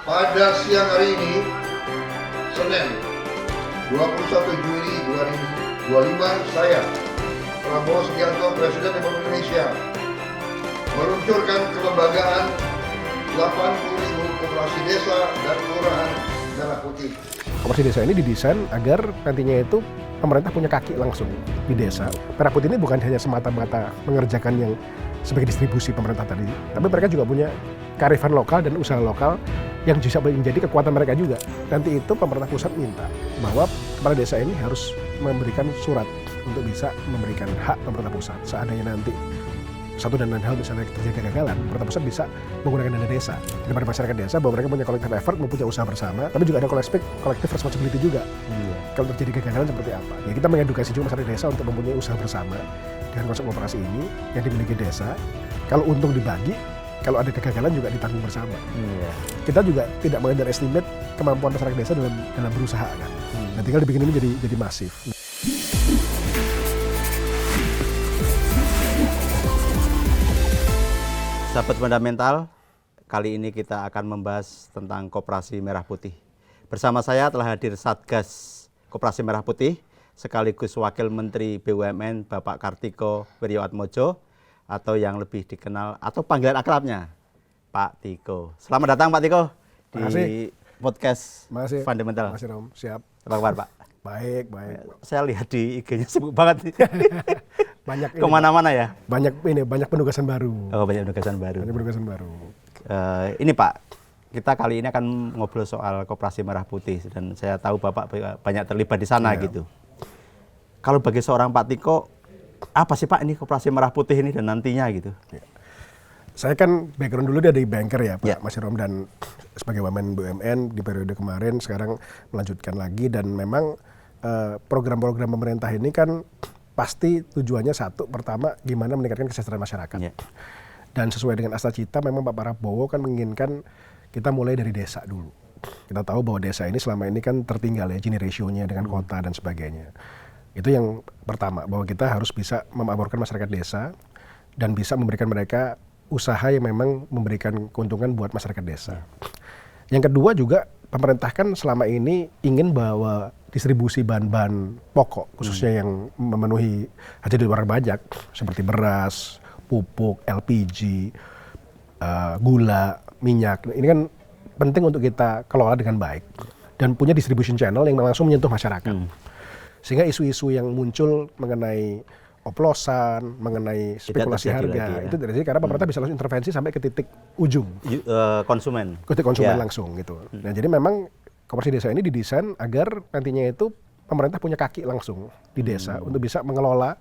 Pada siang hari ini, Senin 21 Juli 2025, saya, Prabowo Subianto, Presiden Republik Indonesia, meluncurkan kelembagaan 80.000 koperasi desa dan kelurahan Merah Putih. Koperasi desa ini didesain agar nantinya itu pemerintah punya kaki langsung di desa. Merah Putih ini bukan hanya semata-mata mengerjakan yang sebagai distribusi pemerintah tadi, tapi mereka juga punya kearifan lokal dan usaha lokal yang bisa menjadi kekuatan mereka juga. Nanti itu pemerintah pusat minta bahwa kepala desa ini harus memberikan surat untuk bisa memberikan hak pemerintah pusat. Seandainya nanti satu dan lain hal misalnya terjadi kegagalan, pemerintah pusat bisa menggunakan dana desa daripada masyarakat desa, bahwa mereka punya collective effort, mempunyai usaha bersama, tapi juga ada collective responsibility juga. Kalau terjadi kegagalan seperti apa? Ya kita mengedukasi juga masyarakat desa untuk mempunyai usaha bersama dengan konsep kooperasi ini yang dimiliki desa. Kalau untung dibagi, kalau ada kegagalan juga ditanggung bersama. Kita juga tidak mengunderestimate kemampuan masyarakat desa dalam berusaha kan. Nah, tinggal dibikin ini jadi masif. Sahabat Fundamental, kali ini kita akan membahas tentang Koperasi Merah Putih. Bersama saya telah hadir Satgas Koperasi Merah Putih, sekaligus Wakil Menteri BUMN Bapak Kartiko Wirjoatmojo, atau yang lebih dikenal atau panggilan akrabnya Pak Tiko. Selamat datang Pak Tiko di podcast Fundamental. Masih Rom, siap. Apa kabar Pak? Baik. Saya lihat di IG-nya sibuk banget. Banyak kemana-mana ya? Banyak penugasan baru. Oh, banyak penugasan baru. Ini Pak, kita kali ini akan ngobrol soal Koperasi Merah Putih dan saya tahu Bapak banyak terlibat di sana gitu. Kalau bagi seorang Pak Tiko, apa sih Pak ini Koperasi Merah Putih ini dan nantinya gitu? Saya kan background dulu dari banker ya Pak Mas Rom, dan sebagai wamen BUMN di periode kemarin, sekarang melanjutkan lagi, dan memang program-program pemerintah ini kan pasti tujuannya satu, pertama gimana meningkatkan kesejahteraan masyarakat. Dan sesuai dengan asa cita memang Pak Prabowo kan menginginkan kita mulai dari desa dulu. Kita tahu bahwa desa ini selama ini kan tertinggal ya Gini ratio-nya dengan kota dan sebagainya. Itu yang pertama, bahwa kita harus bisa memakmurkan masyarakat desa dan bisa memberikan mereka usaha yang memang memberikan keuntungan buat masyarakat desa. Yang kedua juga, pemerintah kan selama ini ingin bahwa distribusi bahan-bahan pokok, khususnya yang memenuhi hajat hidup orang banyak, seperti beras, pupuk, LPG, gula, minyak, ini kan penting untuk kita kelola dengan baik dan punya distribution channel yang langsung menyentuh masyarakat. Sehingga isu-isu yang muncul mengenai oplosan, mengenai spekulasi harga, itu terjadi karena pemerintah bisa langsung intervensi sampai ke titik ujung. Konsumen. Ke titik konsumen langsung gitu. Nah, jadi memang koperasi desa ini didesain agar nantinya itu pemerintah punya kaki langsung di desa untuk bisa mengelola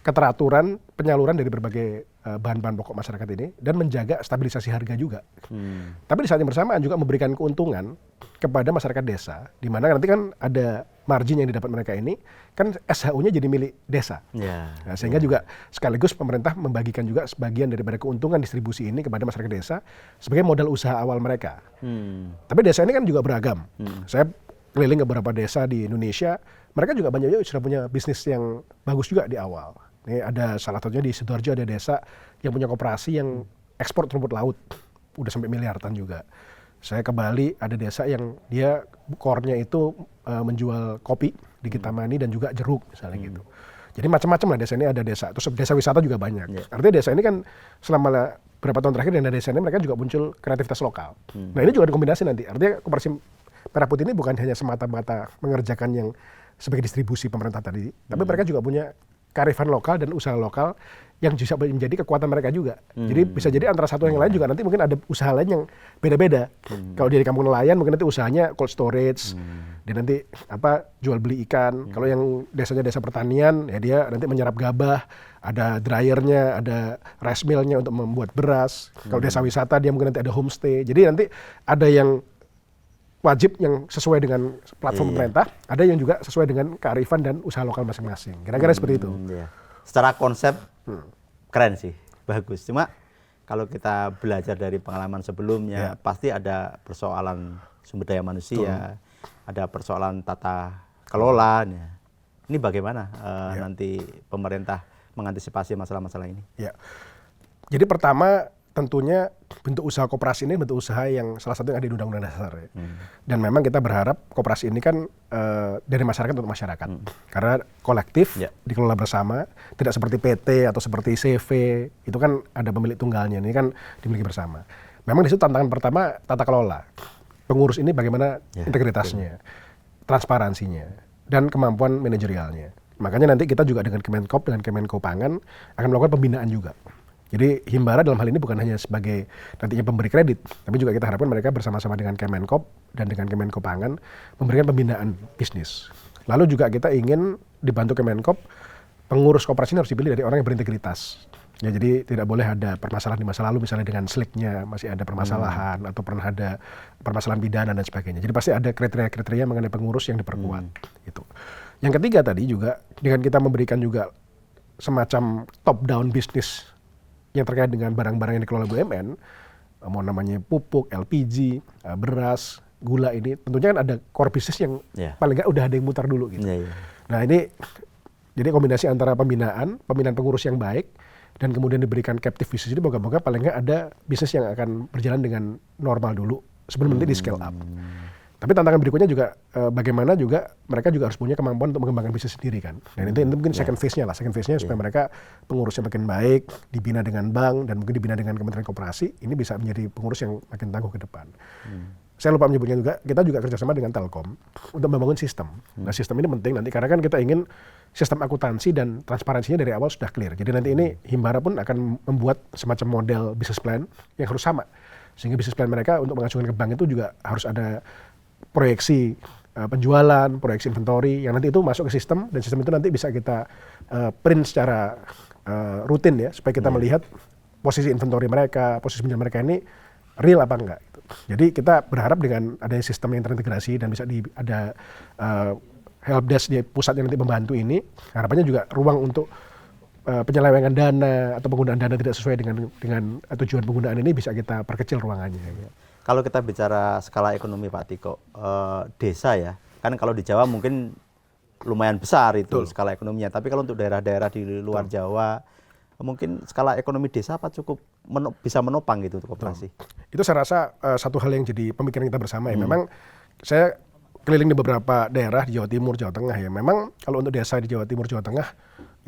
keteraturan penyaluran dari berbagai bahan-bahan pokok masyarakat ini dan menjaga stabilisasi harga juga. Tapi di saat yang bersamaan juga memberikan keuntungan kepada masyarakat desa, di mana nanti kan ada margin yang didapat mereka ini, kan SHU-nya jadi milik desa. Nah, sehingga juga sekaligus pemerintah membagikan juga sebagian daripada keuntungan distribusi ini kepada masyarakat desa sebagai modal usaha awal mereka. Tapi desa ini kan juga beragam. Saya keliling ke beberapa desa di Indonesia, mereka juga banyak juga sudah punya bisnis yang bagus juga di awal. Ini ada salah satunya di Sidoarjo, ada desa yang punya koperasi yang ekspor rumput laut, udah sampai miliaran juga. Saya ke Bali, ada desa yang dia core-nya itu menjual kopi di Kintamani dan juga jeruk misalnya gitu. Jadi macam-macam lah desa ini, ada desa. Terus desa wisata juga banyak. Artinya desa ini kan selama beberapa tahun terakhir dan desa ini mereka juga muncul kreativitas lokal. Nah ini juga dikombinasi nanti. Artinya Koperasi Merah Putih ini bukan hanya semata-mata mengerjakan yang sebagai distribusi pemerintah tadi, tapi mereka juga punya kearifan lokal dan usaha lokal yang bisa menjadi kekuatan mereka juga. Jadi bisa jadi antara satu yang lain juga nanti mungkin ada usaha lain yang beda-beda. Kalau di kampung nelayan mungkin nanti usahanya cold storage, dia nanti jual beli ikan. Kalau yang desanya desa pertanian ya dia nanti menyerap gabah, ada dryernya, ada rice millnya untuk membuat beras. Kalau desa wisata dia mungkin nanti ada homestay. Jadi nanti ada yang wajib yang sesuai dengan platform pemerintah, ada yang juga sesuai dengan kearifan dan usaha lokal masing-masing. Kira-kira seperti itu. Secara konsep keren sih, bagus. Cuma kalau kita belajar dari pengalaman sebelumnya, pasti ada persoalan sumber daya manusia, ada persoalan tata kelola. Ini bagaimana nanti pemerintah mengantisipasi masalah-masalah ini? Ya. Jadi pertama tentunya bentuk usaha koperasi ini bentuk usaha yang salah satu yang ada di Undang-Undang Dasar ya. Dan memang kita berharap koperasi ini kan dari masyarakat untuk masyarakat. Karena kolektif, dikelola bersama, tidak seperti PT atau seperti CV, itu kan ada pemilik tunggalnya, ini kan dimiliki bersama. Memang di situ tantangan pertama tata kelola. Pengurus ini bagaimana integritasnya, transparansinya, dan kemampuan manajerialnya. Makanya nanti kita juga dengan Kemenkop, dengan Kemenko Pangan akan melakukan pembinaan juga. Jadi Himbara dalam hal ini bukan hanya sebagai nantinya pemberi kredit, tapi juga kita harapkan mereka bersama-sama dengan Kemenkop dan dengan Kemenko Pangan memberikan pembinaan bisnis. Lalu juga kita ingin dibantu Kemenkop, pengurus koperasi ini harus dipilih dari orang yang berintegritas. Ya, jadi tidak boleh ada permasalahan di masa lalu, misalnya dengan sliknya masih ada permasalahan atau pernah ada permasalahan pidana dan sebagainya. Jadi pasti ada kriteria-kriteria mengenai pengurus yang diperkuat. Gitu. Yang ketiga tadi juga dengan kita memberikan juga semacam top down bisnis yang terkait dengan barang-barang yang dikelola BUMN, mau namanya pupuk, LPG, beras, gula ini, tentunya kan ada core business yang paling nggak udah ada yang mutar dulu gitu. Nah ini jadi kombinasi antara pembinaan pengurus yang baik, dan kemudian diberikan captive business ini, moga-moga paling nggak ada bisnis yang akan berjalan dengan normal dulu sebelum nanti di scale up. Tapi tantangan berikutnya juga bagaimana juga mereka juga harus punya kemampuan untuk mengembangkan bisnis sendiri kan. Dan itu mungkin second phase-nya lah. Second phase-nya supaya mereka pengurusnya makin baik, dibina dengan bank dan mungkin dibina dengan Kementerian Koperasi, ini bisa menjadi pengurus yang makin tangguh ke depan. Saya lupa menyebutnya juga, kita juga kerjasama dengan Telkom untuk membangun sistem. Nah sistem ini penting nanti karena kan kita ingin sistem akuntansi dan transparansinya dari awal sudah clear. Jadi nanti ini Himbara pun akan membuat semacam model business plan yang harus sama. Sehingga business plan mereka untuk mengajukan ke bank itu juga harus ada proyeksi penjualan, proyeksi inventory yang nanti itu masuk ke sistem, dan sistem itu nanti bisa kita print secara rutin ya, supaya kita melihat posisi inventory mereka, posisi penjualan mereka ini real apa enggak. Gitu. Jadi kita berharap dengan adanya sistem yang terintegrasi dan bisa ada helpdesk di pusat yang nanti membantu ini, harapannya juga ruang untuk penyelewengan dana atau penggunaan dana tidak sesuai dengan tujuan penggunaan ini bisa kita perkecil ruangannya. Ya. Kalau kita bicara skala ekonomi Pak Tiko, desa ya, kan kalau di Jawa mungkin lumayan besar itu skala ekonominya. Tapi kalau untuk daerah-daerah di luar Jawa, mungkin skala ekonomi desa apa cukup bisa menopang gitu untuk koperasi? Itu saya rasa satu hal yang jadi pemikiran kita bersama ya. Memang saya keliling di beberapa daerah di Jawa Timur, Jawa Tengah ya. Memang kalau untuk desa di Jawa Timur, Jawa Tengah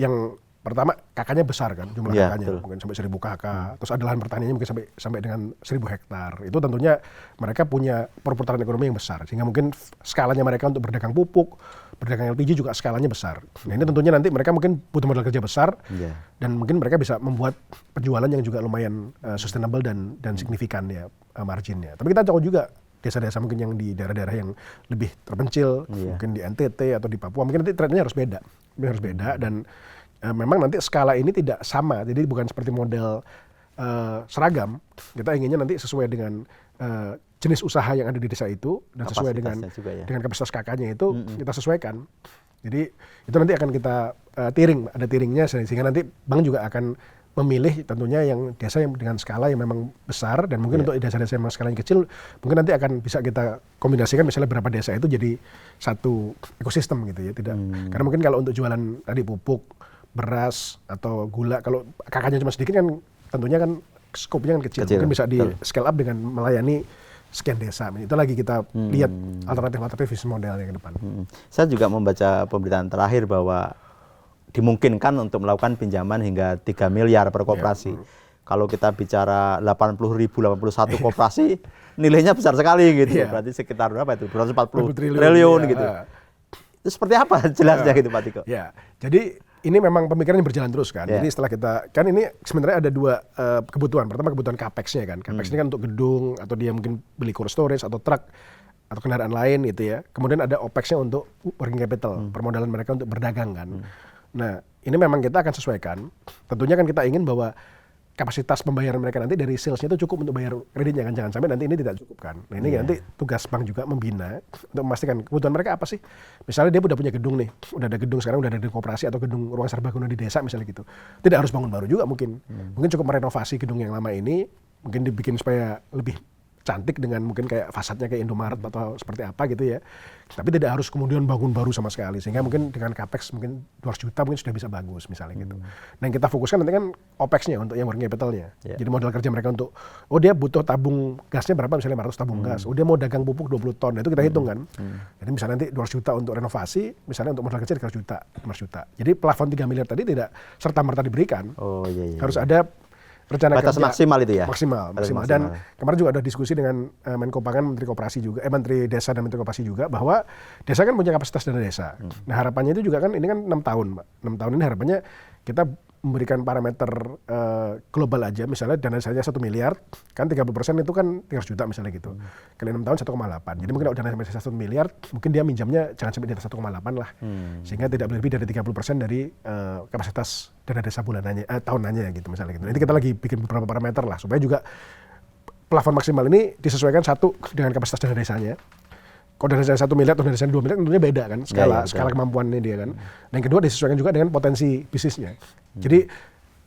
yang pertama kakaknya besar kan jumlah kakaknya, mungkin sampai 1000 kakak, terus ada lahan pertaniannya mungkin sampai dengan 1000 hektar. Itu tentunya mereka punya perputaran ekonomi yang besar, sehingga mungkin skalanya mereka untuk berdagang pupuk, berdagang LPG juga skalanya besar. Nah ini tentunya nanti mereka mungkin butuh modal kerja besar, dan mungkin mereka bisa membuat penjualan yang juga lumayan sustainable dan signifikan ya marginnya. Tapi kita tahu juga desa-desa mungkin yang di daerah-daerah yang lebih terpencil, mungkin di NTT atau di Papua, mungkin nanti trendnya harus beda, dan memang nanti skala ini tidak sama, jadi bukan seperti model seragam. Kita inginnya nanti sesuai dengan jenis usaha yang ada di desa itu dan sesuai dengan kapasitas kakaknya itu kita sesuaikan. Jadi itu nanti akan kita ada tiringnya, sehingga nanti bank juga akan memilih tentunya yang desa yang dengan skala yang memang besar, dan mungkin untuk desa-desa yang skalanya kecil mungkin nanti akan bisa kita kombinasikan misalnya berapa desa itu jadi satu ekosistem gitu ya. Karena mungkin kalau untuk jualan tadi pupuk, beras atau gula, kalau kakaknya cuma sedikit kan tentunya kan skopnya kan kecil. Mungkin bisa di scale up dengan melayani sekian desa. Itu lagi kita lihat alternatif bisnis model yang ke depan. Saya juga membaca pemberitaan terakhir bahwa dimungkinkan untuk melakukan pinjaman hingga 3 miliar per koperasi. Kalau kita bicara 81 koperasi, nilainya besar sekali gitu. Berarti sekitar berapa itu? 240 triliun gitu. Itu seperti apa jelasnya gitu Pak Tiko? Ya, jadi ini memang pemikiran yang berjalan terus kan. Jadi setelah kita, kan ini sebenarnya ada dua kebutuhan. Pertama kebutuhan capex-nya kan. Capex ini kan untuk gedung, atau dia mungkin beli cold storage atau truk atau kendaraan lain gitu ya. Kemudian ada OPEX-nya untuk working capital, permodalan mereka untuk berdagang kan. Nah, ini memang kita akan sesuaikan. Tentunya kan kita ingin bahwa kapasitas pembayaran mereka nanti dari sales-nya itu cukup untuk bayar kreditnya kan, jangan sampai nanti ini tidak cukup kan. Nah ini nanti tugas bank juga membina untuk memastikan kebutuhan mereka apa sih. Misalnya dia udah punya gedung nih, udah ada gedung sekarang, udah ada gedung koperasi atau gedung ruang serbaguna di desa misalnya gitu. Tidak harus bangun baru juga mungkin. Mungkin cukup merenovasi gedung yang lama ini, mungkin dibikin supaya lebih cantik dengan mungkin kayak fasadnya kayak Indomaret atau seperti apa gitu ya. Tapi tidak harus kemudian bangun baru sama sekali, sehingga mungkin dengan capex mungkin 200 juta mungkin sudah bisa bagus misalnya gitu. Nah yang kita fokuskan nanti kan OPEX-nya untuk yang working capital-nya. Jadi modal kerja mereka untuk, oh dia butuh tabung gasnya berapa, misalnya 500 tabung gas, oh dia mau dagang pupuk 20 ton, nah, itu kita hitung kan. Jadi misalnya nanti 200 juta untuk renovasi, misalnya untuk modal kerja 300 juta, 500 juta. Jadi plafon 3 miliar tadi tidak serta-merta diberikan. Oh iya. Harus ada rencana batas kerja maksimal itu ya. Maksimal. Dan kemarin juga ada diskusi dengan Menko Pangan, Menteri Koperasi juga, Menteri Desa dan Menteri Koperasi juga, bahwa desa kan punya kapasitas dana desa. Nah harapannya itu juga kan ini kan 6 tahun, Mbak. 6 tahun ini harapannya kita memberikan parameter global aja, misalnya dana desanya 1 miliar, kan 30% itu kan 300 juta misalnya gitu. Kali 6 tahun 1,8. Jadi mungkin kalau dana desa 1 miliar, mungkin dia minjamnya jangan sampai di atas 1,8 lah. Sehingga tidak lebih dari 30% dari kapasitas dana desa bulanannya, tahunannya gitu misalnya gitu. Nanti kita lagi bikin beberapa parameter lah, supaya juga plafon maksimal ini disesuaikan satu dengan kapasitas dana desanya. Kalau dana desanya 1 miliar atau dana desanya 2 miliar tentunya beda kan, skala kemampuannya dia kan. Dan yang kedua disesuaikan juga dengan potensi bisnisnya. Jadi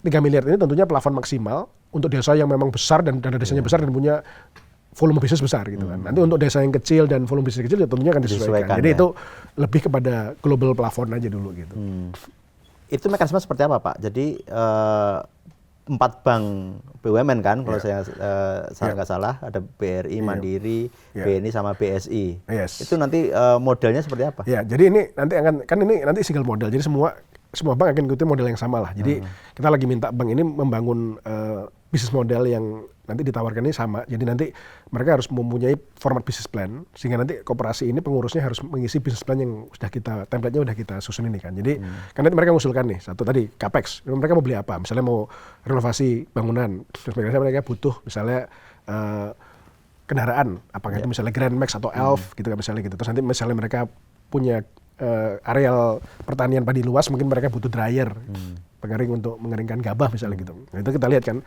3 miliar ini tentunya plafon maksimal untuk desa yang memang besar dan dana desanya besar dan punya volume bisnis besar gitu kan. Nanti untuk desa yang kecil dan volume bisnis kecil ya tentunya akan disesuaikan. Jadi itu lebih kepada global plafon aja dulu gitu. Itu mekanisme seperti apa Pak? Jadi 4 bank BUMN kan, kalau saya nggak salah, ada BRI, Mandiri, BNI sama BSI. Itu nanti modelnya seperti apa? Ya, jadi ini nanti ini nanti single model. Jadi semua bank akan ikuti model yang sama lah. Jadi kita lagi minta bank ini membangun bisnis model yang nanti ditawarkan ini sama. Jadi nanti mereka harus mempunyai format business plan, sehingga nanti koperasi ini pengurusnya harus mengisi business plan yang sudah template-nya udah kita susun ini kan. Jadi kan nanti mereka mengusulkan nih, satu tadi capex, mereka mau beli apa? Misalnya mau renovasi bangunan, terus mereka butuh misalnya kendaraan, apakah itu misalnya Grand Max atau Elf gitu kan misalnya gitu. Terus nanti misalnya mereka punya areal pertanian padi luas, mungkin mereka butuh dryer, pengering untuk mengeringkan gabah misalnya gitu. Nah itu kita lihat kan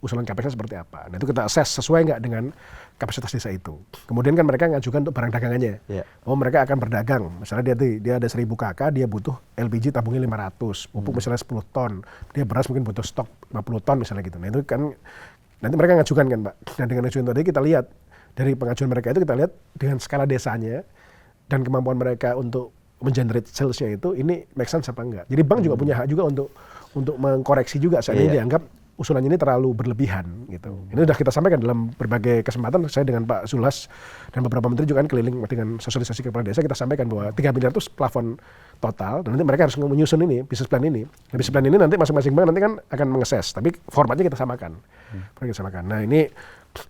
usulan capex seperti apa. Nah itu kita assess sesuai nggak dengan kapasitas desa itu. Kemudian kan mereka ngajukan untuk barang dagangannya. Oh mereka akan berdagang. Misalnya dia ada 1000 KK, dia butuh LPG tabungnya 500, pupuk misalnya 10 ton. Dia beras mungkin butuh stok 50 ton misalnya gitu. Nah itu kan nanti mereka ngajukan kan Pak. Nah dengan ngajukan tadi kita lihat dari pengajuan mereka itu kita lihat dengan skala desanya dan kemampuan mereka untuk mengenerate salesnya itu ini make sense apa enggak. Jadi bank juga punya hak juga untuk mengkoreksi juga seandainya dianggap usulannya ini terlalu berlebihan gitu. Ini sudah kita sampaikan dalam berbagai kesempatan, saya dengan Pak Zulhas dan beberapa menteri juga kan keliling dengan sosialisasi kepala desa, kita sampaikan bahwa 3 miliar itu plafon total dan nanti mereka harus menyusun ini bisnis plan ini. Nah, bisnis plan ini nanti masing-masing bank nanti kan akan mengeses, tapi formatnya kita samakan. Nah ini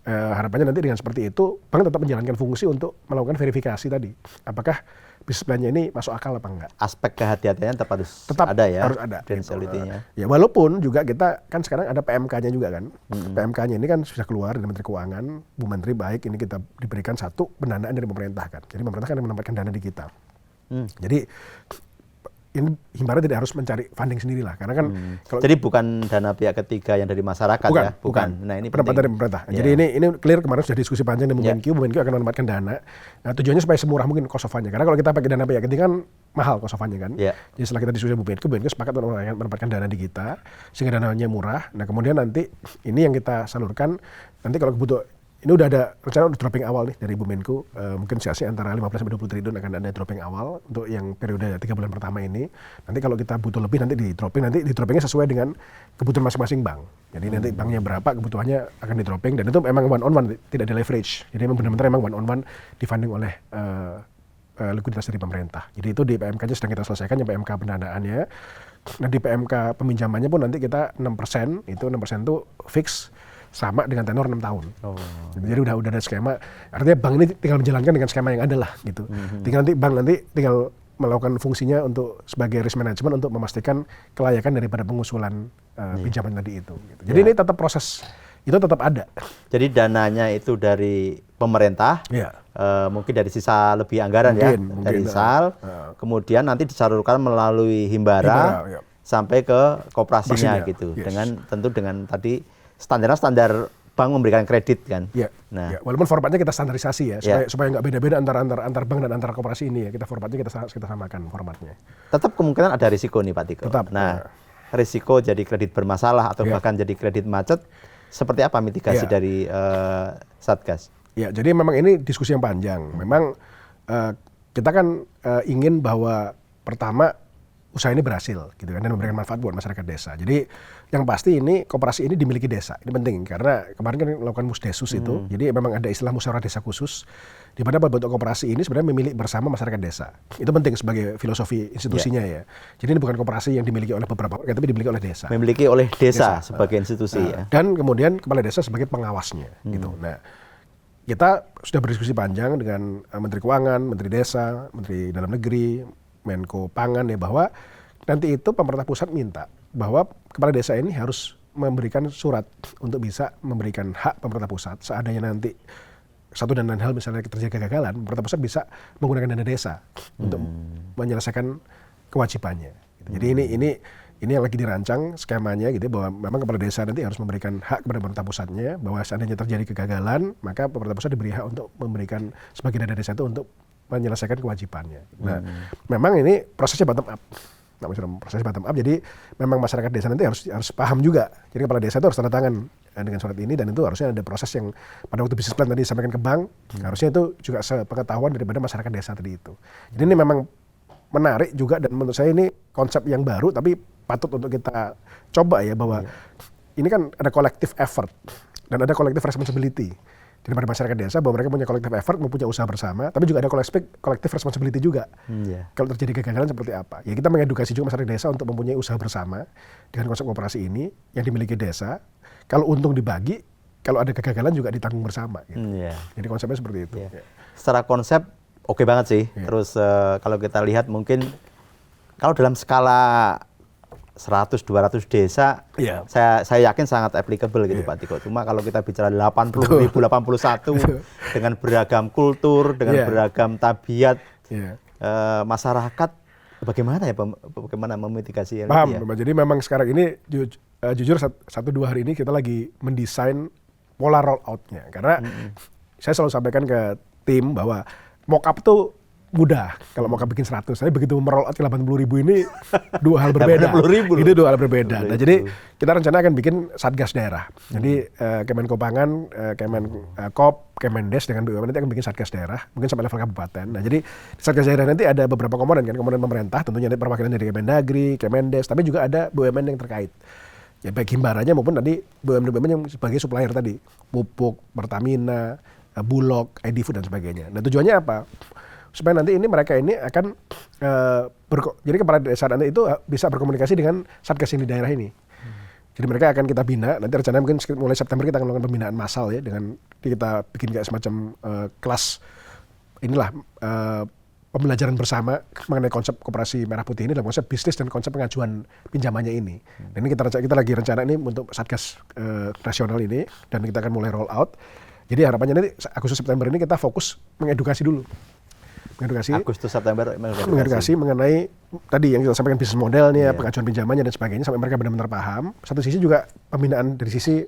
harapannya nanti dengan seperti itu bank tetap menjalankan fungsi untuk melakukan verifikasi tadi. Apakah bisnis plan-nya ini masuk akal apa enggak? Aspek kehati-hatian tetap ada ya. Harus ada. Confidentiality-nya. Ya walaupun juga kita kan sekarang ada PMK-nya juga kan. PMK-nya ini kan sudah keluar dari Menteri Keuangan, Bu Menteri baik ini kita diberikan satu pendanaan dari pemerintah kan. Jadi pemerintah kan menempatkan dana di kita. Jadi ini himbara tidak harus mencari funding sendiri lah, karena kan jadi bukan dana pihak ketiga yang dari masyarakat bukan. Nah ini pendapat dari pemerintah. Jadi ini clear, kemarin sudah diskusi panjang dengan Bu Menkyu akan menempatkan dana. Nah tujuannya supaya semurah mungkin cost of fund-nya, karena kalau kita pakai dana pihak ketiga kan mahal cost of fund-nya kan. Jadi setelah kita diskusi Bu Menkyu sepakat untuk menempatkan dana di kita sehingga dananya murah. Nah kemudian nanti ini yang kita salurkan, nanti kalau kebutuhan ini udah ada rencana udah dropping awal nih dari Bu Menko, mungkin sih antara 15-20 triliun akan ada dropping awal untuk yang periode 3 bulan pertama ini. Nanti kalau kita butuh lebih nanti di droppingnya sesuai dengan kebutuhan masing-masing bank. Jadi nanti banknya berapa kebutuhannya akan di dropping, dan itu memang one on one, tidak di leverage. Jadi memang benar-benar one on one difunding oleh likuiditas dari pemerintah. Jadi itu di PMK-nya sedang kita selesaikan, yang PMK pendanaannya. Nah di PMK peminjamannya pun nanti kita 6%, itu 6% itu fix sama dengan tenor 6 tahun. Jadi udah ada skema. Artinya bank ini tinggal menjalankan dengan skema yang ada lah gitu. Tinggal bank tinggal melakukan fungsinya untuk sebagai risk management untuk memastikan kelayakan daripada pengusulan pinjaman tadi itu. Gitu. Jadi ini tetap proses itu tetap ada. Jadi dananya itu dari pemerintah, mungkin dari sisa lebih anggaran dari SAL, kemudian nanti disalurkan melalui himbara sampai ke koperasinya gitu. Tentu dengan tadi standar bank memberikan kredit kan. Nah, walaupun formatnya kita standarisasi ya, supaya nggak beda-beda antar bank dan antar koperasi ini ya. Kita formatnya kita samakan formatnya. Tetap kemungkinan ada risiko nih Pak Tiko. Risiko jadi kredit bermasalah atau bahkan jadi kredit macet, seperti apa mitigasi dari Satgas? Ya, jadi memang ini diskusi yang panjang. Memang kita kan ingin bahwa pertama usaha ini berhasil gitu kan dan memberikan manfaat buat masyarakat desa. Jadi yang pasti ini koperasi ini dimiliki desa. Ini penting karena kemarin kan melakukan musdesus itu. Jadi memang ada istilah musyawarah desa khusus di mana bentuk koperasi ini sebenarnya memiliki bersama masyarakat desa. Itu penting sebagai filosofi institusinya ya. Jadi ini bukan koperasi yang dimiliki oleh beberapa orang tapi dimiliki oleh desa. Memiliki oleh desa sebagai institusi ya. Dan kemudian kepala desa sebagai pengawasnya gitu. Nah, kita sudah berdiskusi panjang dengan Menteri Keuangan, Menteri Desa, Menteri Dalam Negeri, Menko Pangan ya bahwa nanti itu pemerintah pusat minta bahwa kepala desa ini harus memberikan surat untuk bisa memberikan hak pemerintah pusat seandainya nanti satu dan lain hal misalnya terjadi kegagalan, pemerintah pusat bisa menggunakan dana desa untuk menyelesaikan kewajibannya. Jadi ini yang lagi dirancang skemanya gitu bahwa memang kepala desa nanti harus memberikan hak kepada pemerintah pusatnya bahwa seandainya terjadi kegagalan maka pemerintah pusat diberi hak untuk memberikan sebagian dana desa itu untuk menyelesaikan kewajibannya. Nah, memang ini prosesnya bottom up. Nah, prosesnya bottom up. Jadi memang masyarakat desa nanti harus paham juga. Jadi kepala desa itu harus tanda tangan dengan surat ini dan itu harusnya ada proses yang pada waktu bisnis plan tadi disampaikan ke bank, harusnya itu juga sepengetahuan daripada masyarakat desa tadi itu. Jadi ini memang menarik juga dan menurut saya ini konsep yang baru tapi patut untuk kita coba ya bahwa ini kan ada collective effort dan ada collective responsibility daripada masyarakat desa bahwa mereka punya collective effort, mempunyai usaha bersama, tapi juga ada collective responsibility juga. Kalau terjadi kegagalan seperti apa? Ya kita mengedukasi juga masyarakat desa untuk mempunyai usaha bersama dengan konsep koperasi ini yang dimiliki desa. Kalau untung dibagi, kalau ada kegagalan juga ditanggung bersama. Gitu. Jadi konsepnya seperti itu. Secara konsep oke banget sih. Terus kalau kita lihat mungkin kalau dalam skala 100-200 desa, saya yakin sangat applicable gitu Pak Tiko. Cuma kalau kita bicara 80.081 dengan beragam kultur, dengan beragam tabiat masyarakat, bagaimana ya bagaimana memitigasi paham, ya? Jadi memang sekarang ini jujur 1-2 hari ini kita lagi mendesain pola rollout-nya. Karena saya selalu sampaikan ke tim bahwa mock-up tuh mudah kalau mau bikin 100, tapi begitu merollout ke 80.000 ini dua hal berbeda. Itu dua hal berbeda. Nah, jadi kita rencana akan bikin satgas daerah. Jadi Kemenko Pangan, Kemenkop, Kemendes dengan BUMN nanti akan bikin satgas daerah, mungkin sampai level kabupaten. Nah, jadi satgas daerah nanti ada beberapa komponen kan, komponen pemerintah, tentunya ada perwakilan dari Kemendagri, Kemendes, tapi juga ada BUMN yang terkait. Ya baik himbaranya maupun tadi BUMN yang sebagai supplier tadi, Pupuk, Pertamina, Bulog, Edifood dan sebagainya. Nah, tujuannya apa? Supaya nanti ini mereka ini akan jadi kepala desa nanti itu bisa berkomunikasi dengan satgas yang di daerah ini. Jadi mereka akan kita bina, nanti rencananya mungkin mulai September kita akan melakukan pembinaan massal ya dengan kita bikin kayak semacam kelas inilah pembelajaran bersama mengenai konsep koperasi merah putih ini dalam konsep bisnis dan konsep pengajuan pinjamannya ini. Dan ini kita lagi rencana ini untuk satgas nasional ini dan kita akan mulai roll out. Jadi harapannya nanti Agustus September ini kita fokus mengedukasi dulu. Agustus September mengedukasi mengenai tadi yang kita sampaikan bisnis modelnya, pengajuan pinjamannya dan sebagainya sampai mereka benar-benar paham. Satu sisi juga pembinaan dari sisi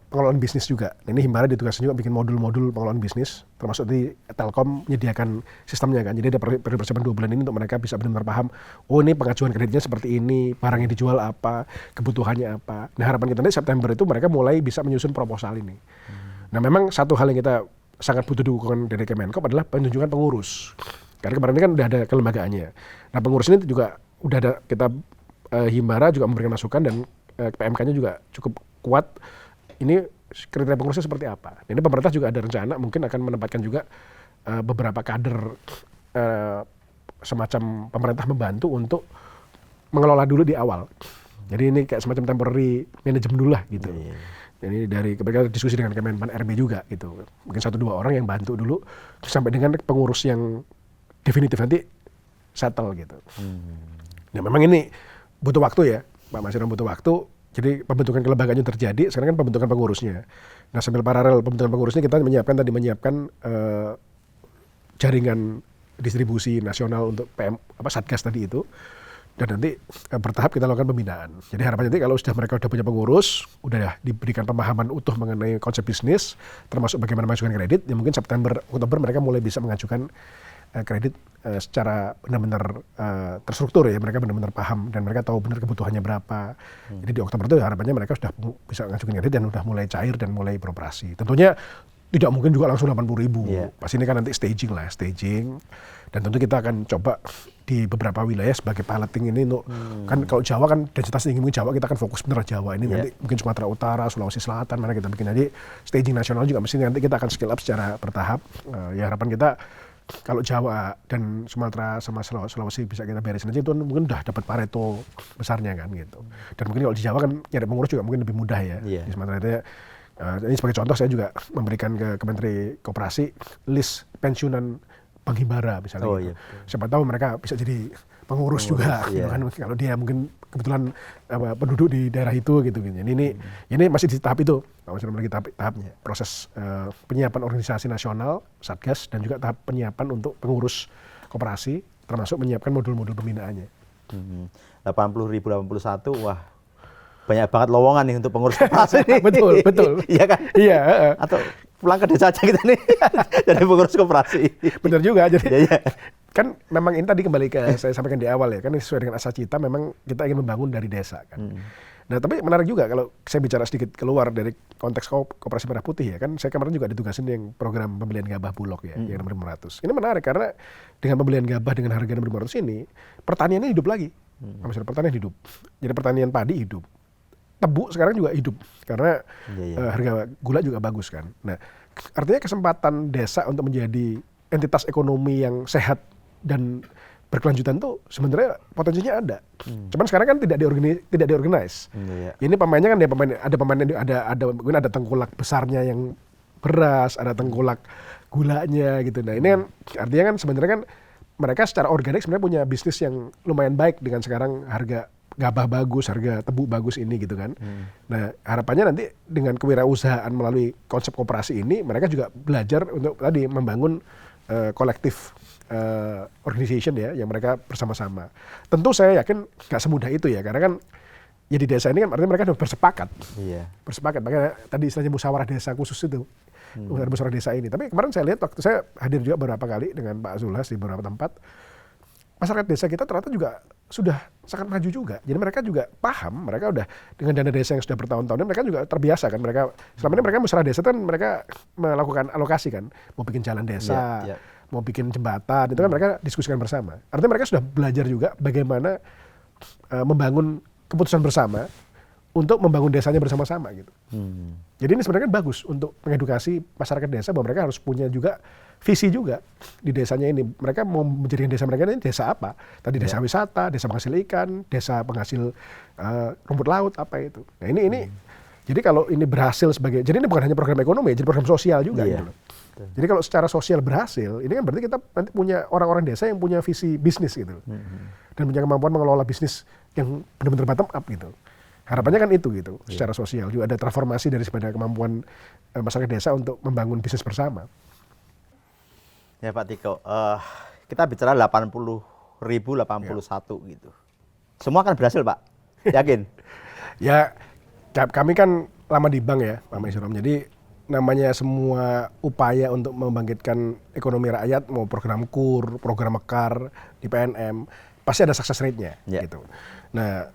pengelolaan bisnis juga. Ini Himbara ditugaskan juga bikin modul-modul pengelolaan bisnis, termasuk di Telkom menyediakan sistemnya kan. Jadi ada persiapan 2 bulan ini untuk mereka bisa benar-benar paham. Oh ini pengajuan kreditnya seperti ini, barang yang dijual apa, kebutuhannya apa. Nah harapan kita nanti September itu mereka mulai bisa menyusun proposal ini. Nah memang satu hal yang kita sangat butuh dukungan dari Kemenkop adalah penunjukan pengurus. Karena kemarin ini kan udah ada kelembagaannya. Nah pengurus ini juga udah ada, kita Himbara juga memberikan masukan dan PMK-nya juga cukup kuat. Ini kriteria pengurusnya seperti apa. Ini pemerintah juga ada rencana mungkin akan menempatkan juga beberapa kader semacam pemerintah membantu untuk mengelola dulu di awal. Jadi ini kayak semacam temporary management dulu lah gitu. Jadi dari mereka diskusi dengan Kemenpan RB juga gitu. Mungkin 1-2 orang yang bantu dulu sampai dengan pengurus yang definitif nanti settle gitu. Nah memang ini butuh waktu ya, Pak Masira, butuh waktu. Jadi pembentukan kelembagaannya terjadi, sekarang kan pembentukan pengurusnya. Nah sambil paralel pembentukan pengurusnya kita menyiapkan jaringan distribusi nasional untuk Satgas tadi itu. Dan nanti bertahap kita lakukan pembinaan. Jadi harapannya nanti kalau mereka sudah punya pengurus, udah diberikan pemahaman utuh mengenai konsep bisnis, termasuk bagaimana mengajukan kredit, ya mungkin September, Oktober mereka mulai bisa mengajukan kredit secara benar-benar terstruktur ya, mereka benar-benar paham dan mereka tahu benar kebutuhannya berapa. Jadi di Oktober itu harapannya mereka sudah bisa mengajukan kredit dan sudah mulai cair dan mulai beroperasi. Tentunya tidak mungkin juga langsung 80.000. Iya. Pasti ini kan nanti staging. Dan tentu kita akan coba di beberapa wilayah sebagai piloting ini untuk kan kalau Jawa kan densitas tinggi mungkin Jawa kita akan fokus bener Jawa ini nanti mungkin Sumatera Utara, Sulawesi Selatan mana kita bikin. Jadi staging nasional juga mesti nanti kita akan scale up secara bertahap. Ya harapan kita kalau Jawa dan Sumatera sama Sulawesi bisa kita beresin aja itu mungkin udah dapat Pareto besarnya kan gitu. Dan mungkin kalau di Jawa kan nyari pengurus juga mungkin lebih mudah ya. Di Sumatera itu ini sebagai contoh saya juga memberikan ke Kementerian Koperasi list pensiunan penghimbara misalnya gitu. Siapa tahu mereka bisa jadi pengurus juga gitu kan kalau dia mungkin kebetulan penduduk di daerah itu gitu. Ini masih di tahap itu. Masih lagi tahap proses penyiapan organisasi nasional Satgas dan juga tahap penyiapan untuk pengurus koperasi termasuk menyiapkan modul-modul pembinaannya. 80.081 wah. Banyak banget lowongan nih untuk pengurus koperasi. Betul. Iya kan? Iya. Atau pulang ke desa aja kita nih jadi pengurus koperasi. Benar juga. Jadi kan memang ini tadi kembali ke saya sampaikan di awal ya kan sesuai dengan asa cita memang kita ingin membangun dari desa kan. Nah tapi menarik juga kalau saya bicara sedikit keluar dari konteks Koperasi Merah Putih ya kan saya kemarin juga ditugasin yang program pembelian gabah Bulog ya yang 6.500. Ini menarik karena dengan pembelian gabah dengan harga 6.500 ini pertaniannya hidup lagi. Maksudnya pertanian hidup. Jadi pertanian padi hidup. Tebu sekarang juga hidup karena harga gula juga bagus kan. Nah, artinya kesempatan desa untuk menjadi entitas ekonomi yang sehat dan berkelanjutan tuh sebenarnya potensinya ada. Cuman sekarang kan tidak diorganize. Ini pemainnya kan ada mungkin ada tengkulak besarnya yang beras, ada tengkulak gulanya gitu. Nah, ini kan artinya kan sebenarnya kan mereka secara organik sebenarnya punya bisnis yang lumayan baik dengan sekarang harga gabah bagus, harga tebu bagus ini gitu kan. Nah harapannya nanti dengan kewirausahaan melalui konsep koperasi ini mereka juga belajar untuk tadi membangun kolektif organization ya yang mereka bersama-sama. Tentu saya yakin nggak semudah itu ya karena kan ya di desa ini kan artinya mereka sudah bersepakat. Bersepakat makanya tadi istilahnya musyawarah desa khusus itu. Musyawarah desa ini. Tapi kemarin saya lihat waktu saya hadir juga beberapa kali dengan Pak Zulhas di beberapa tempat. Masyarakat desa kita ternyata juga sudah sangat maju juga. Jadi mereka juga paham, mereka udah dengan dana desa yang sudah bertahun-tahun, mereka juga terbiasa kan. Mereka selama ini mereka musyawarah desa kan mereka melakukan alokasi kan, mau bikin jalan desa, mau bikin jembatan, itu kan mereka diskusikan bersama. Artinya mereka sudah belajar juga bagaimana membangun keputusan bersama untuk membangun desanya bersama-sama gitu. Jadi ini sebenarnya kan bagus untuk mengedukasi masyarakat desa bahwa mereka harus punya juga visi juga di desanya ini. Mereka mau menjadikan desa mereka ini desa apa? Tadi desa wisata, desa penghasil ikan, desa penghasil rumput laut apa itu. Nah ini jadi kalau ini berhasil jadi ini bukan hanya program ekonomi, jadi program sosial juga gitu loh. Jadi kalau secara sosial berhasil, ini kan berarti kita nanti punya orang-orang desa yang punya visi bisnis gitu. Dan punya kemampuan mengelola bisnis yang benar-benar bottom up gitu. Harapannya kan itu gitu, secara sosial juga ada transformasi dari sebenarnya kemampuan masyarakat desa untuk membangun bisnis bersama. Ya Pak Tiko, kita bicara 80.081 gitu. Semua kan berhasil Pak, yakin? Ya kami kan lama di bank ya Pak Maisuram, jadi namanya semua upaya untuk membangkitkan ekonomi rakyat, mau program KUR, program Mekar di PNM, pasti ada success rate-nya gitu. Nah,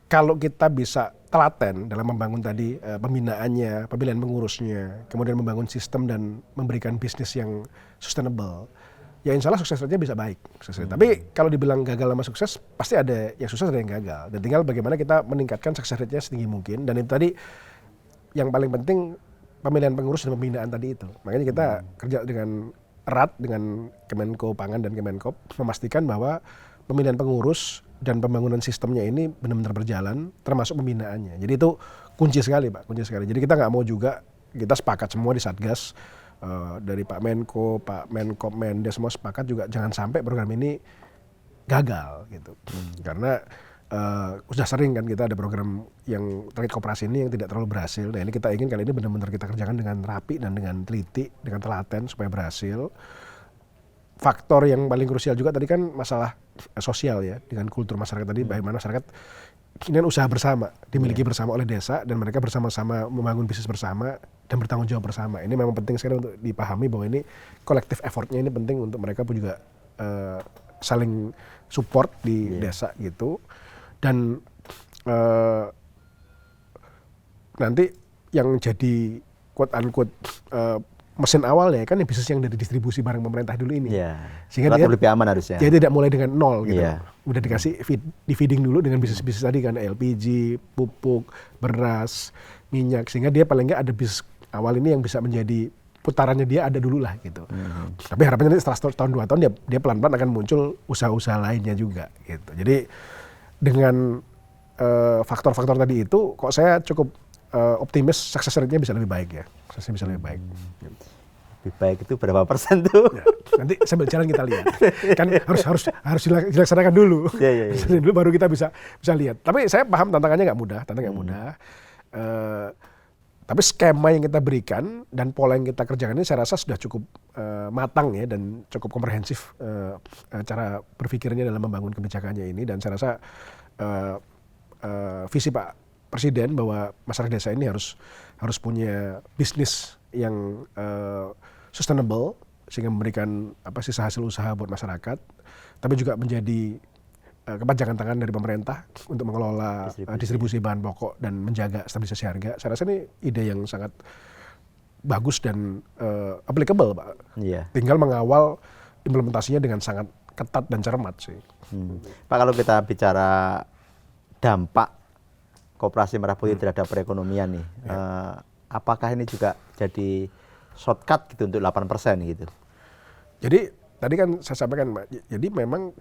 kalau kita bisa telaten dalam membangun tadi pembinaannya, pemilihan pengurusnya, kemudian membangun sistem dan memberikan bisnis yang sustainable, ya insya Allah sukses rate-nya bisa baik. Tapi kalau dibilang gagal sama sukses, pasti ada yang sukses ada yang gagal. Dan tinggal bagaimana kita meningkatkan sukses rate-nya setinggi mungkin. Dan itu tadi yang paling penting pemilihan pengurus dan pembinaan tadi itu. Makanya kita kerja dengan erat dengan Kemenko Pangan dan Kemenkop memastikan bahwa pemilihan pengurus dan pembangunan sistemnya ini benar-benar berjalan, termasuk pembinaannya. Jadi itu kunci sekali Pak, kunci sekali. Jadi kita nggak mau juga, kita sepakat semua di Satgas, dari Pak Menko, Pak Menkop, Mendes, semua sepakat juga jangan sampai program ini gagal gitu. Karena sudah sering kan kita ada program yang terkait koperasi ini yang tidak terlalu berhasil. Nah ini kita ingin kali ini benar-benar kita kerjakan dengan rapi dan dengan teliti, dengan telaten supaya berhasil. Faktor yang paling krusial juga tadi kan masalah sosial ya, dengan kultur masyarakat tadi, bagaimana masyarakat ini usaha bersama, dimiliki bersama oleh desa dan mereka bersama-sama membangun bisnis bersama dan bertanggung jawab bersama. Ini memang penting sekali untuk dipahami bahwa ini collective effortnya ini penting untuk mereka pun juga saling support di desa gitu. Dan nanti yang jadi quote unquote mesin awal ya kan bisnis yang dari distribusi barang pemerintah dulu ini. Iya. Sehingga Relatif dia lebih aman harusnya. dia tidak mulai dengan nol gitu. Iya. Udah dikasih di feeding dulu dengan bisnis-bisnis tadi kan LPG, pupuk, beras, minyak, sehingga dia paling nggak ada bisnis awal ini yang bisa menjadi putarannya dia ada dulu lah gitu. Tapi harapannya nanti setelah tahun 2 tahun dia pelan-pelan akan muncul usaha-usaha lainnya juga gitu. Jadi dengan faktor-faktor tadi itu kok saya cukup optimis sukses rate-nya bisa lebih baik ya. Suksesnya bisa lebih baik. Lebih baik itu berapa persen tuh? Ya, nanti sambil jalan kita lihat. Kan harus dilaksanakan dulu. Iya. Dulu baru kita bisa lihat. Tapi saya paham tantangannya nggak mudah, mudah. Tapi skema yang kita berikan dan pola yang kita kerjakan ini saya rasa sudah cukup matang ya dan cukup komprehensif cara berpikirnya dalam membangun kebijakannya ini, dan saya rasa visi Pak Presiden bahwa masyarakat desa ini harus punya bisnis yang sustainable sehingga memberikan sisa hasil usaha buat masyarakat, tapi juga menjadi kepanjangan tangan dari pemerintah untuk mengelola distribusi bahan pokok dan menjaga stabilisasi harga. Saya rasa ini ide yang sangat bagus dan applicable, Pak. Iya. Tinggal mengawal implementasinya dengan sangat ketat dan cermat sih. Pak, kalau kita bicara dampak Koperasi Merah Putih terhadap perekonomian nih, apakah ini juga jadi shortcut gitu untuk 8% gitu? Jadi tadi kan saya sampaikan, Mbak, jadi memang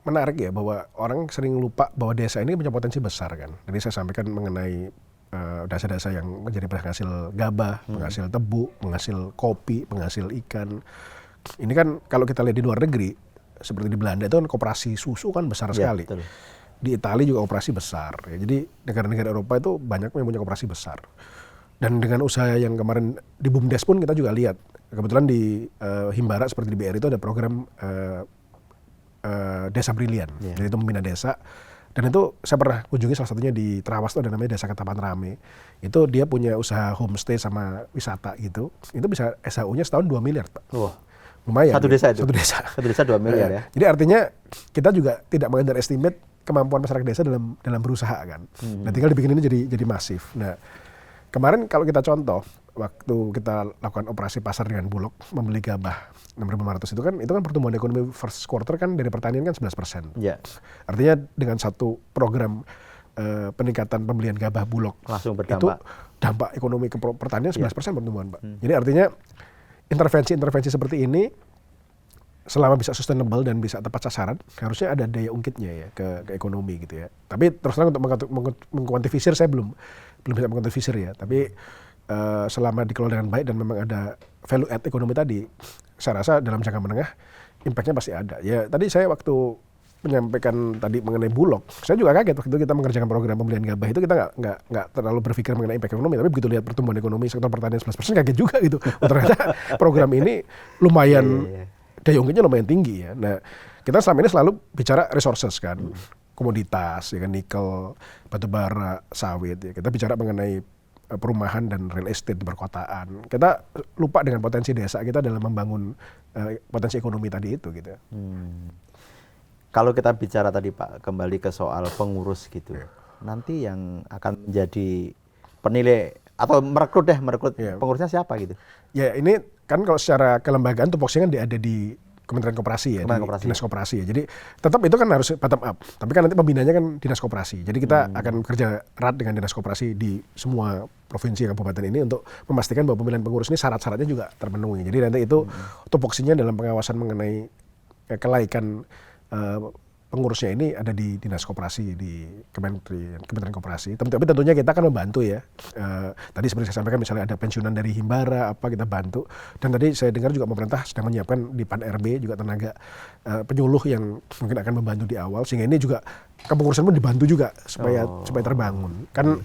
menarik ya bahwa orang sering lupa bahwa desa ini punya potensi besar kan. Jadi saya sampaikan mengenai desa-desa yang menjadi penghasil gabah, penghasil tebu, penghasil kopi, penghasil ikan. Ini kan kalau kita lihat di luar negeri, seperti di Belanda itu kan koperasi susu kan besar sekali. Betul. Di Italia juga koperasi besar. Ya. Jadi negara-negara Eropa itu banyak yang punya koperasi besar. Dan dengan usaha yang kemarin di BUMDes pun kita juga lihat. Kebetulan di Himbara seperti di BRI itu ada program Desa Brilian. Jadi itu membina desa. Dan itu saya pernah kunjungi salah satunya di Trawas, itu ada namanya Desa Ketapang Rame. Itu dia punya usaha homestay sama wisata gitu. Itu bisa SHU-nya setahun 2 miliar, Pak. Wah. Lumayan. Satu desa itu? Satu desa. Satu desa 2 miliar ya? Jadi artinya kita juga tidak mengunderestimate kemampuan masyarakat desa dalam berusaha kan. Nah tinggal dibikin ini jadi masif. Nah kemarin kalau kita contoh, waktu kita lakukan operasi pasar dengan Bulog, membeli gabah 6.500 itu kan pertumbuhan ekonomi first quarter kan dari pertanian kan 11%. Iya. Artinya dengan satu program peningkatan pembelian gabah Bulog Langsung itu berdampak. dampak ekonomi ke pertanian 11% pertumbuhan, Pak. Jadi artinya intervensi seperti ini selama bisa sustainable dan bisa tepat sasaran, harusnya ada daya ungkitnya ya ke ekonomi gitu ya. Tapi terus terang untuk mengkuantifisir saya belum bisa mengkuantifisir ya. Tapi selama dikelola dengan baik dan memang ada value add ekonomi tadi, saya rasa dalam jangka menengah impact-nya pasti ada. Ya tadi saya waktu menyampaikan tadi mengenai Bulog, saya juga kaget waktu itu kita mengerjakan program pembelian gabah itu kita nggak terlalu berpikir mengenai impact ekonomi, tapi begitu lihat pertumbuhan ekonomi sektor pertanian 11% kaget juga gitu. Ternyata program ini lumayan daya ungkitnya lumayan tinggi ya. Nah kita selama ini selalu bicara resources kan, komoditas, ya kan, nikel, batu bara, sawit. Ya. Kita bicara mengenai perumahan dan real estate di perkotaan. Kita lupa dengan potensi desa kita dalam membangun potensi ekonomi tadi itu gitu. Kalau kita bicara tadi Pak, kembali ke soal pengurus gitu, nanti yang akan menjadi penilai atau merekrut pengurusnya siapa gitu? Ya ini kan kalau secara kelembagaan tupoksinya kan ada di Kementerian Koperasi ya, Dinas Koperasi ya. Jadi tetap itu kan harus bottom up. Tapi kan nanti pembinanya kan Dinas Koperasi. Jadi kita akan bekerja erat dengan Dinas Koperasi di semua provinsi kabupaten ini untuk memastikan bahwa pemilihan pengurus ini syarat-syaratnya juga terpenuhi. Jadi nanti itu tupoksinya dalam pengawasan mengenai kelaikan pengurusnya ini ada di Dinas Koperasi, di Kementerian Koperasi. Tapi tentunya kita akan membantu ya. Tadi seperti saya sampaikan misalnya ada pensiunan dari Himbara, kita bantu. Dan tadi saya dengar juga pemerintah sedang menyiapkan di PAN-RB juga tenaga penyuluh yang mungkin akan membantu di awal. Sehingga ini juga kepengurusan pun dibantu juga supaya terbangun. Kan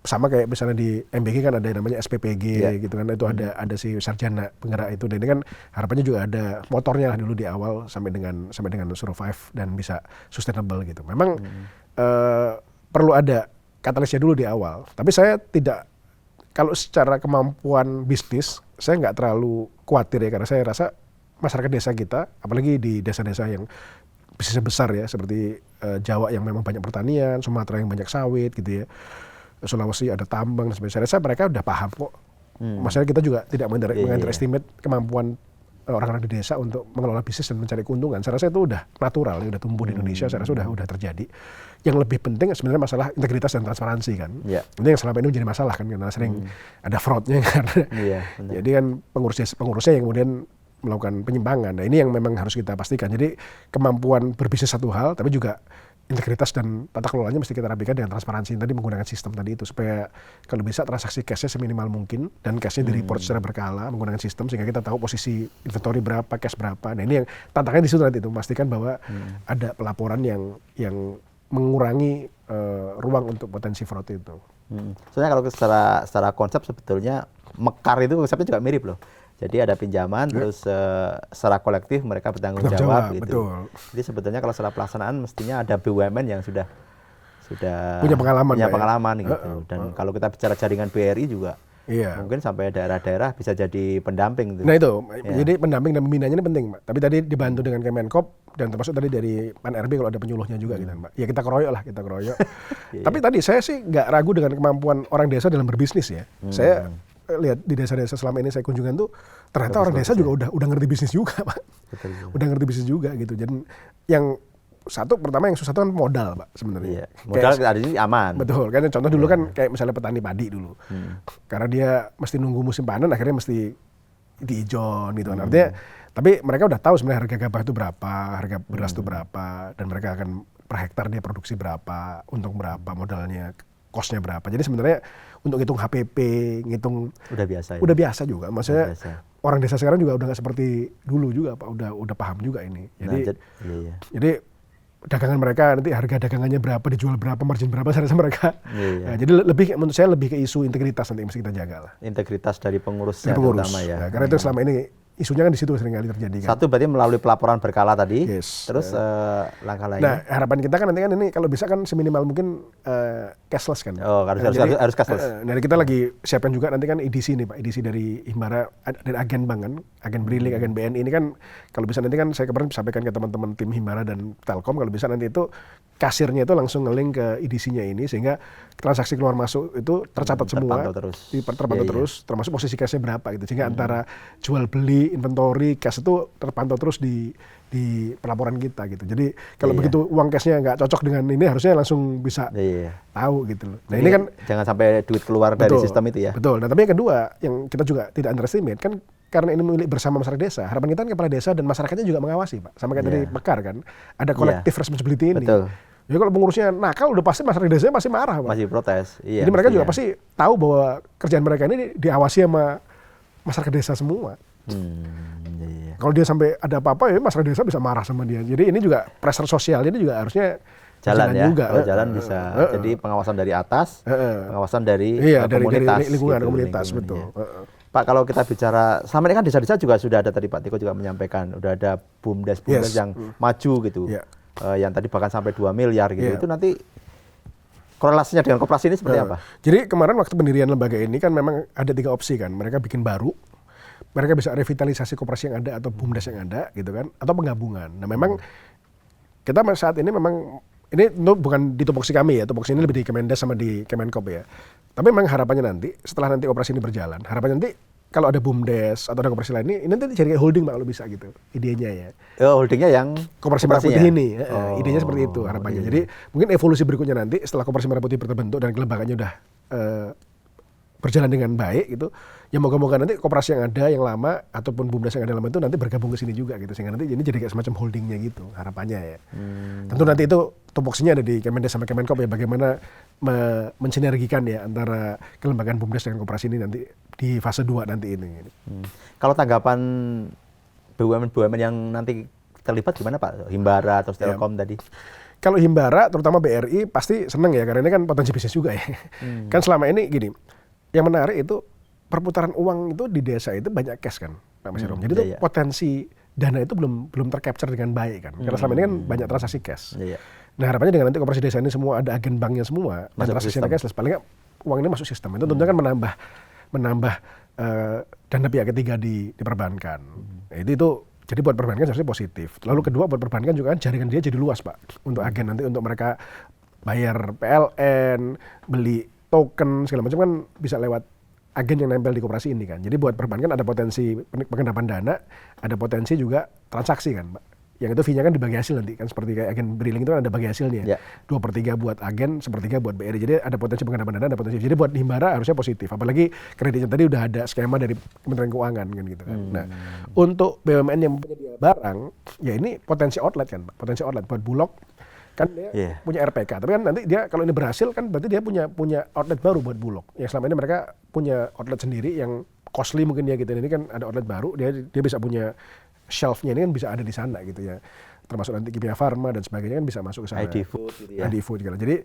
sama kayak misalnya di MBG kan ada yang namanya SPPG gitu kan, itu ada si sarjana penggerak itu, dan ini kan harapannya juga ada motornya lah dulu di awal sampai dengan survive dan bisa sustainable gitu. Memang perlu ada katalisnya dulu di awal, tapi saya tidak, kalau secara kemampuan bisnis saya nggak terlalu khawatir ya, karena saya rasa masyarakat desa kita, apalagi di desa-desa yang bisnisnya besar ya, seperti Jawa yang memang banyak pertanian, Sumatera yang banyak sawit gitu ya, Sulawesi ada tambang dan sebagainya. Saya rasa mereka udah paham kok. Maksudnya kita juga tidak mengunderestimate kemampuan orang-orang di desa untuk mengelola bisnis dan mencari keuntungan. Saya rasa itu udah natural, udah tumbuh di Indonesia. Saya rasa udah terjadi. Yang lebih penting sebenarnya masalah integritas dan transparansi kan. Ini yang selama ini menjadi masalah kan, karena sering ada fraudnya kan. Jadi kan pengurusnya yang kemudian melakukan penyimpangan. Nah ini yang memang harus kita pastikan. Jadi kemampuan berbisnis satu hal, tapi juga integritas dan tata kelolanya mesti kita rapikan dengan transparansi tadi, menggunakan sistem tadi itu supaya kalau bisa transaksi cashnya seminimal mungkin dan cashnya di report secara berkala menggunakan sistem sehingga kita tahu posisi inventory berapa, cash berapa. Nah ini yang tantangannya di situ nanti itu, memastikan bahwa ada pelaporan yang mengurangi ruang untuk potensi fraud itu. Soalnya kalau secara konsep sebetulnya Mekar itu konsepnya juga mirip loh. Jadi ada pinjaman, terus secara kolektif mereka bertanggung jawab gitu. Betul. Jadi sebetulnya kalau secara pelaksanaan mestinya ada BUMN yang sudah punya pengalaman gitu. Dan kalau kita bicara jaringan BRI juga, mungkin sampai daerah-daerah bisa jadi pendamping. Gitu. Nah itu, jadi pendamping dan pembinanya ini penting, Mbak. Tapi tadi dibantu dengan Kemenkop dan termasuk tadi dari Pan-RB kalau ada penyuluhnya juga gitu, Mbak. Ya kita keroyok. Tapi tadi saya sih nggak ragu dengan kemampuan orang desa dalam berbisnis ya. Saya lihat di desa-desa selama ini saya kunjungan tuh ternyata orang desa juga udah ngerti bisnis juga, Pak. Udah ngerti bisnis juga gitu. Jadi yang satu pertama yang susah itu kan modal, Pak, sebenarnya. Modal ada di aman. Betul. Kan contoh dulu kan kayak misalnya petani padi dulu. Karena dia mesti nunggu musim panen akhirnya mesti diijon gitu kan. Artinya tapi mereka udah tahu sebenarnya harga gabah itu berapa, harga beras itu berapa, dan mereka akan per hektar dia produksi berapa, untung berapa, modalnya, cost-nya berapa. Jadi sebenarnya untuk ngitung HPP, ngitung udah biasa ya? Udah biasa juga. Maksudnya orang desa sekarang juga udah nggak seperti dulu juga, Pak. Udah paham juga ini. Jadi dagangan mereka nanti harga dagangannya berapa, dijual berapa, margin berapa, saya rasa mereka. Nah, jadi menurut saya lebih ke isu integritas nanti yang mesti kita jaga lah. Integritas dari pengurusnya terutama ya. Nah, karena itu selama ini isunya kan di situ sering kali terjadi kan. Satu berarti melalui pelaporan berkala tadi. Terus langkah lainnya. Nah, harapan kita kan nanti kan ini kalau bisa kan seminimal mungkin cashless kan. Oh, harus cashless. Nah, kita lagi siapkan juga nanti kan edisi nih, Pak. Edisi dari Himbara dari agen bank kan, agen Briling, agen BNI ini kan kalau bisa nanti kan saya kemarin sampaikan ke teman-teman tim Himbara dan Telkom kalau bisa nanti itu kasirnya itu langsung nge-link ke edisinya ini sehingga transaksi keluar masuk itu tercatat semua, terpantau terus, termasuk posisi cashnya berapa gitu, sehingga antara jual beli, inventory, cash itu terpantau terus di pelaporan kita gitu. Jadi kalau begitu uang cashnya nggak cocok dengan ini harusnya langsung bisa tahu gitu loh. Nah ini kan jangan sampai duit keluar dari sistem itu ya. Betul. Nah tapi yang kedua yang kita juga tidak underestimate kan karena ini milik bersama masyarakat desa, harapan kita kan kepala desa dan masyarakatnya juga mengawasi, Pak. Sama kayak tadi Mekar kan, ada collective responsibility ini. Betul. Ya kalau pengurusnya nakal udah pasti masyarakat desanya pasti marah, Pak. Masih protes. Iya, jadi mereka juga pasti tahu bahwa kerjaan mereka ini diawasi sama masyarakat desa semua. Kalau dia sampai ada apa-apa ya masyarakat desa bisa marah sama dia. Jadi ini juga pressure sosial ini juga harusnya jalan ya. juga. Kalau jalan bisa. Jadi pengawasan dari atas, pengawasan dari komunitas. Dari lingkungan gitu, komunitas betul. Pak, kalau kita bicara sama ini kan desa-desa juga sudah ada tadi Pak Tiko juga menyampaikan udah ada BUMDes yang maju gitu. Yang tadi bahkan sampai 2 miliar gitu. Itu nanti korelasinya dengan koperasi ini seperti apa? Jadi kemarin waktu pendirian lembaga ini kan memang ada 3 opsi kan. Mereka bikin baru, mereka bisa revitalisasi koperasi yang ada atau BUMDes yang ada gitu kan, atau penggabungan. Nah memang kita saat ini memang ini bukan di tupoksi kami ya, tupoksi ini lebih di Kemendes sama di Kemenkop ya. Tapi memang harapannya nanti setelah nanti operasi ini berjalan, harapannya nanti kalau ada BUMDes atau ada koperasi lain ini nanti jadi kayak holding, Pak, kalau bisa gitu idenya ya. Holdingnya yang Koperasi Merah Putih ini, idenya seperti itu harapannya. Jadi mungkin evolusi berikutnya nanti setelah Koperasi Merah Putih terbentuk dan kelembagaannya udah berjalan dengan baik gitu, ya moga-moga nanti koperasi yang ada yang lama ataupun BUMDes yang ada lama itu nanti bergabung ke sini juga gitu, sehingga nanti ini jadi kayak semacam holdingnya gitu harapannya ya. Tentu nanti itu tupoksinya ada di Kemendes sama Kemenkop ya, bagaimana mensinergikan ya antara kelembagaan BUMDes dengan koperasi ini nanti di fase 2 nanti ini. Kalau tanggapan BUMN yang nanti terlibat gimana Pak? Himbara atau Telkom tadi? Kalau Himbara terutama BRI pasti seneng ya karena ini kan potensi bisnis juga ya. Kan selama ini gini, yang menarik itu perputaran uang itu di desa itu banyak cash kan, Pak Mas Rom. Jadi itu potensi dana itu belum tercapture dengan baik kan. Karena selama ini kan banyak transaksi cash. Nah harapannya dengan nanti koperasi desa ini semua ada agen banknya semua, dan transaksinya cashless, paling nggak uang ini masuk sistem. Itu tentunya kan menambah dana pihak ketiga di perbankan. Nah, itu jadi buat perbankan harusnya positif. Lalu kedua buat perbankan juga kan jaringan dia jadi luas, Pak. Untuk agen nanti untuk mereka bayar PLN, beli token segala macam kan bisa lewat agen yang nempel di koperasi ini kan. Jadi buat perbankan ada potensi pengendapan dana, ada potensi juga transaksi kan, Pak. Yang itu fee-nya kan dibagi hasil nanti kan, seperti kayak agen Briling itu kan ada bagi hasilnya. 2/3 buat agen, 1/3 buat BRI. Jadi ada potensi pengendapan dana, ada potensi. Jadi buat Himbara harusnya positif. Apalagi kreditnya tadi udah ada skema dari Kementerian Keuangan kan gitu kan. Nah, untuk BUMN yang penyedia barang, ya ini potensi outlet kan, Pak. Potensi outlet buat Bulog kan dia punya RPK. Tapi kan nanti dia kalau ini berhasil kan berarti dia punya outlet baru buat Bulog. Yang selama ini mereka punya outlet sendiri yang costly mungkin dia gitu. Ini kan ada outlet baru, dia bisa punya shelf-nya ini kan bisa ada di sana gitu ya, termasuk nanti Kimia Farma dan sebagainya kan bisa masuk ke sana. ID Food gitu ya. ID Food gitu. Jadi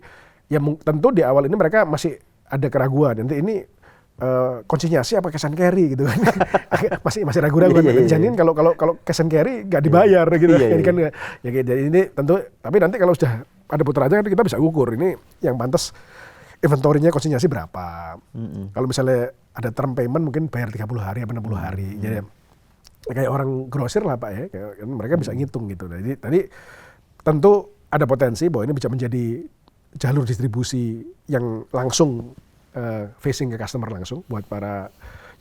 ya tentu di awal ini mereka masih ada keraguan, nanti ini konsinyasi apa cash and carry gitu kan. masih ragu-ragu kan. Janin kalau cash and carry nggak dibayar gitu. Ini kan ya jadi ini tentu, tapi nanti kalau sudah ada putranya kan kita bisa ukur ini yang pantas inventory-nya konsinyasi berapa. Kalau misalnya ada term payment mungkin bayar 30 hari atau 60 hari. Jadi kayak orang grosir lah Pak ya, kayak, mereka bisa ngitung gitu. Jadi tadi tentu ada potensi bahwa ini bisa menjadi jalur distribusi yang langsung facing ke customer langsung buat para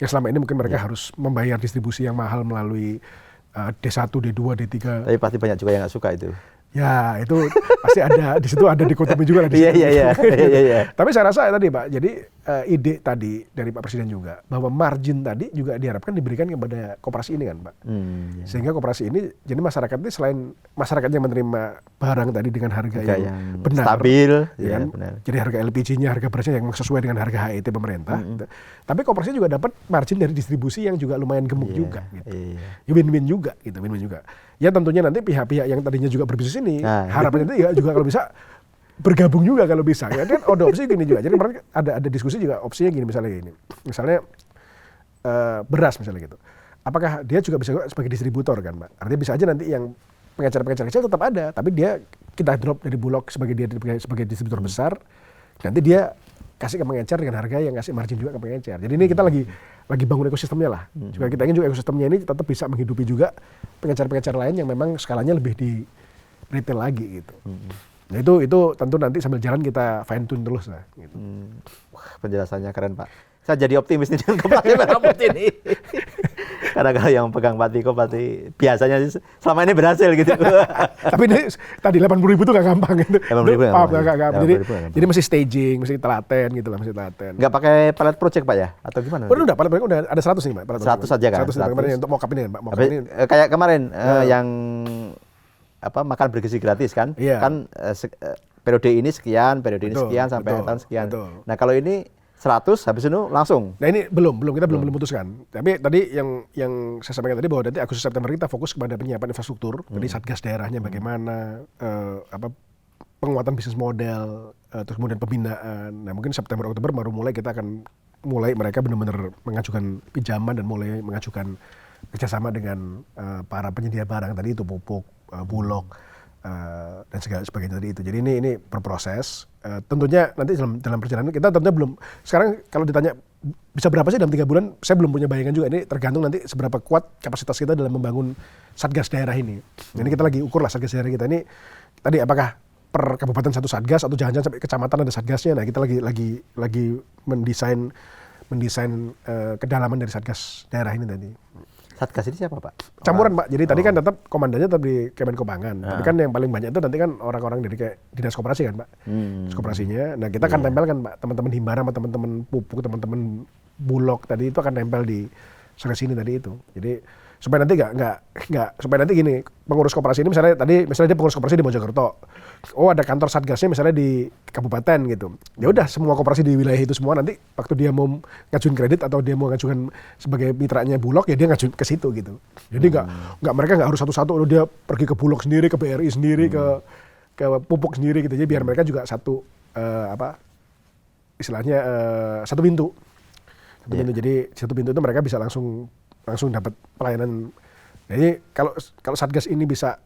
yang selama ini mungkin mereka harus membayar distribusi yang mahal melalui D1, D2, D3. Tapi pasti banyak juga yang nggak suka itu. Ya itu pasti ada di situ, ada dikotomi juga lah di situ. Iya. Tapi saya rasa tadi Pak, jadi ide tadi dari Pak Presiden juga bahwa margin tadi juga diharapkan diberikan kepada koperasi ini kan Pak. Sehingga koperasi ini jadi masyarakat ini selain masyarakatnya menerima barang tadi dengan harga yang benar, stabil, ya kan? Benar. Jadi harga LPG-nya, harga berasnya yang sesuai dengan harga HET pemerintah. Tapi koperasi juga dapat margin dari distribusi yang juga lumayan gemuk juga. Gitu. Ya win-win juga gitu, win-win juga. Ya tentunya nanti pihak-pihak yang tadinya juga berbisnis ini harapannya itu ya juga kalau bisa bergabung juga kalau bisa. Ya kan ada opsi gini juga. Jadi kemarin ada diskusi juga opsinya gini misalnya gini. Misalnya beras misalnya gitu. Apakah dia juga bisa sebagai distributor kan, Pak? Artinya bisa aja nanti yang pengecer-pengecer kecil tetap ada, tapi dia kita drop dari Bulog sebagai sebagai distributor besar. Nanti dia kasih ke pengecer dengan harga yang kasih margin juga ke pengecer. Jadi ini kita lagi bangun ekosistemnya lah. Juga kita ingin juga ekosistemnya ini tetap bisa menghidupi juga pengecer-pengecer lain yang memang skalanya lebih di retail lagi gitu. Nah itu tentu nanti sambil jalan kita fine tune terus lah. Gitu. Wah, penjelasannya keren Pak. Saya jadi optimis nih dengan koperasi merah putih ini. Karena kalau yang pegang Pak Tiko pasti biasanya selama ini berhasil gitu. Tapi ini tadi 80.000 itu nggak gampang gitu. 80.000 nggak gampang. Jadi mesti staging, mesti telaten gitu lah, mesti telaten. Nggak pakai pilot project Pak ya? Atau gimana? Udah, pilot project udah ada 100 nih Pak. 100 saja kan? 100 kemarin untuk mock up ini Pak. Kayak kemarin yang makan bergizi gratis kan? Kan periode ini sekian, periode ini sekian, sampai tahun sekian. Nah kalau ini 100 habis itu langsung. Nah ini kita belum memutuskan. Tapi tadi yang saya sampaikan tadi bahwa nanti Agustus September kita fokus kepada penyiapan infrastruktur. Jadi satgas daerahnya bagaimana, penguatan bisnis model, terus kemudian pembinaan. Nah mungkin September Oktober baru mulai kita akan mulai mereka benar-benar mengajukan pinjaman dan mulai mengajukan kerjasama dengan para penyedia barang tadi itu pupuk, Bulog. Dan segala sebagainya tadi itu. Jadi ini berproses. Tentunya nanti dalam perjalanan kita tentunya belum. Sekarang kalau ditanya bisa berapa sih dalam 3 bulan, saya belum punya bayangan juga. Ini tergantung nanti seberapa kuat kapasitas kita dalam membangun satgas daerah ini. Jadi kita lagi ukur lah satgas daerah kita ini. Tadi apakah per kabupaten satu satgas atau jangan-jangan sampai kecamatan ada satgasnya. Nah kita lagi mendesain kedalaman dari satgas daerah ini tadi. Satgas ini siapa Pak? Campuran Pak, jadi tadi kan tetap komandannya tetap di Kemenko Pangan, tapi kan yang paling banyak itu nanti kan orang-orang dari kayak dinas koperasi kan Pak, dinas koperasinya. Nah kita akan tempel kan Pak, teman-teman Himbara sama teman-teman pupuk, teman-teman Bulog tadi itu akan tempel di sana sini tadi itu. Jadi supaya nanti supaya nanti gini, pengurus koperasi ini misalnya dia pengurus koperasi di Mojokerto, ada kantor satgasnya misalnya di kabupaten gitu. Ya udah semua koperasi di wilayah itu semua nanti waktu dia mau ngajuin kredit atau dia mau ngajukan sebagai mitranya Bulog ya dia ngajuin ke situ gitu. Jadi mereka nggak harus satu-satu dia pergi ke Bulog sendiri, ke BRI sendiri, ke pupuk sendiri gitu. Jadi biar mereka juga satu istilahnya satu pintu. Jadi satu pintu itu mereka bisa langsung dapat pelayanan. Jadi kalau satgas ini bisa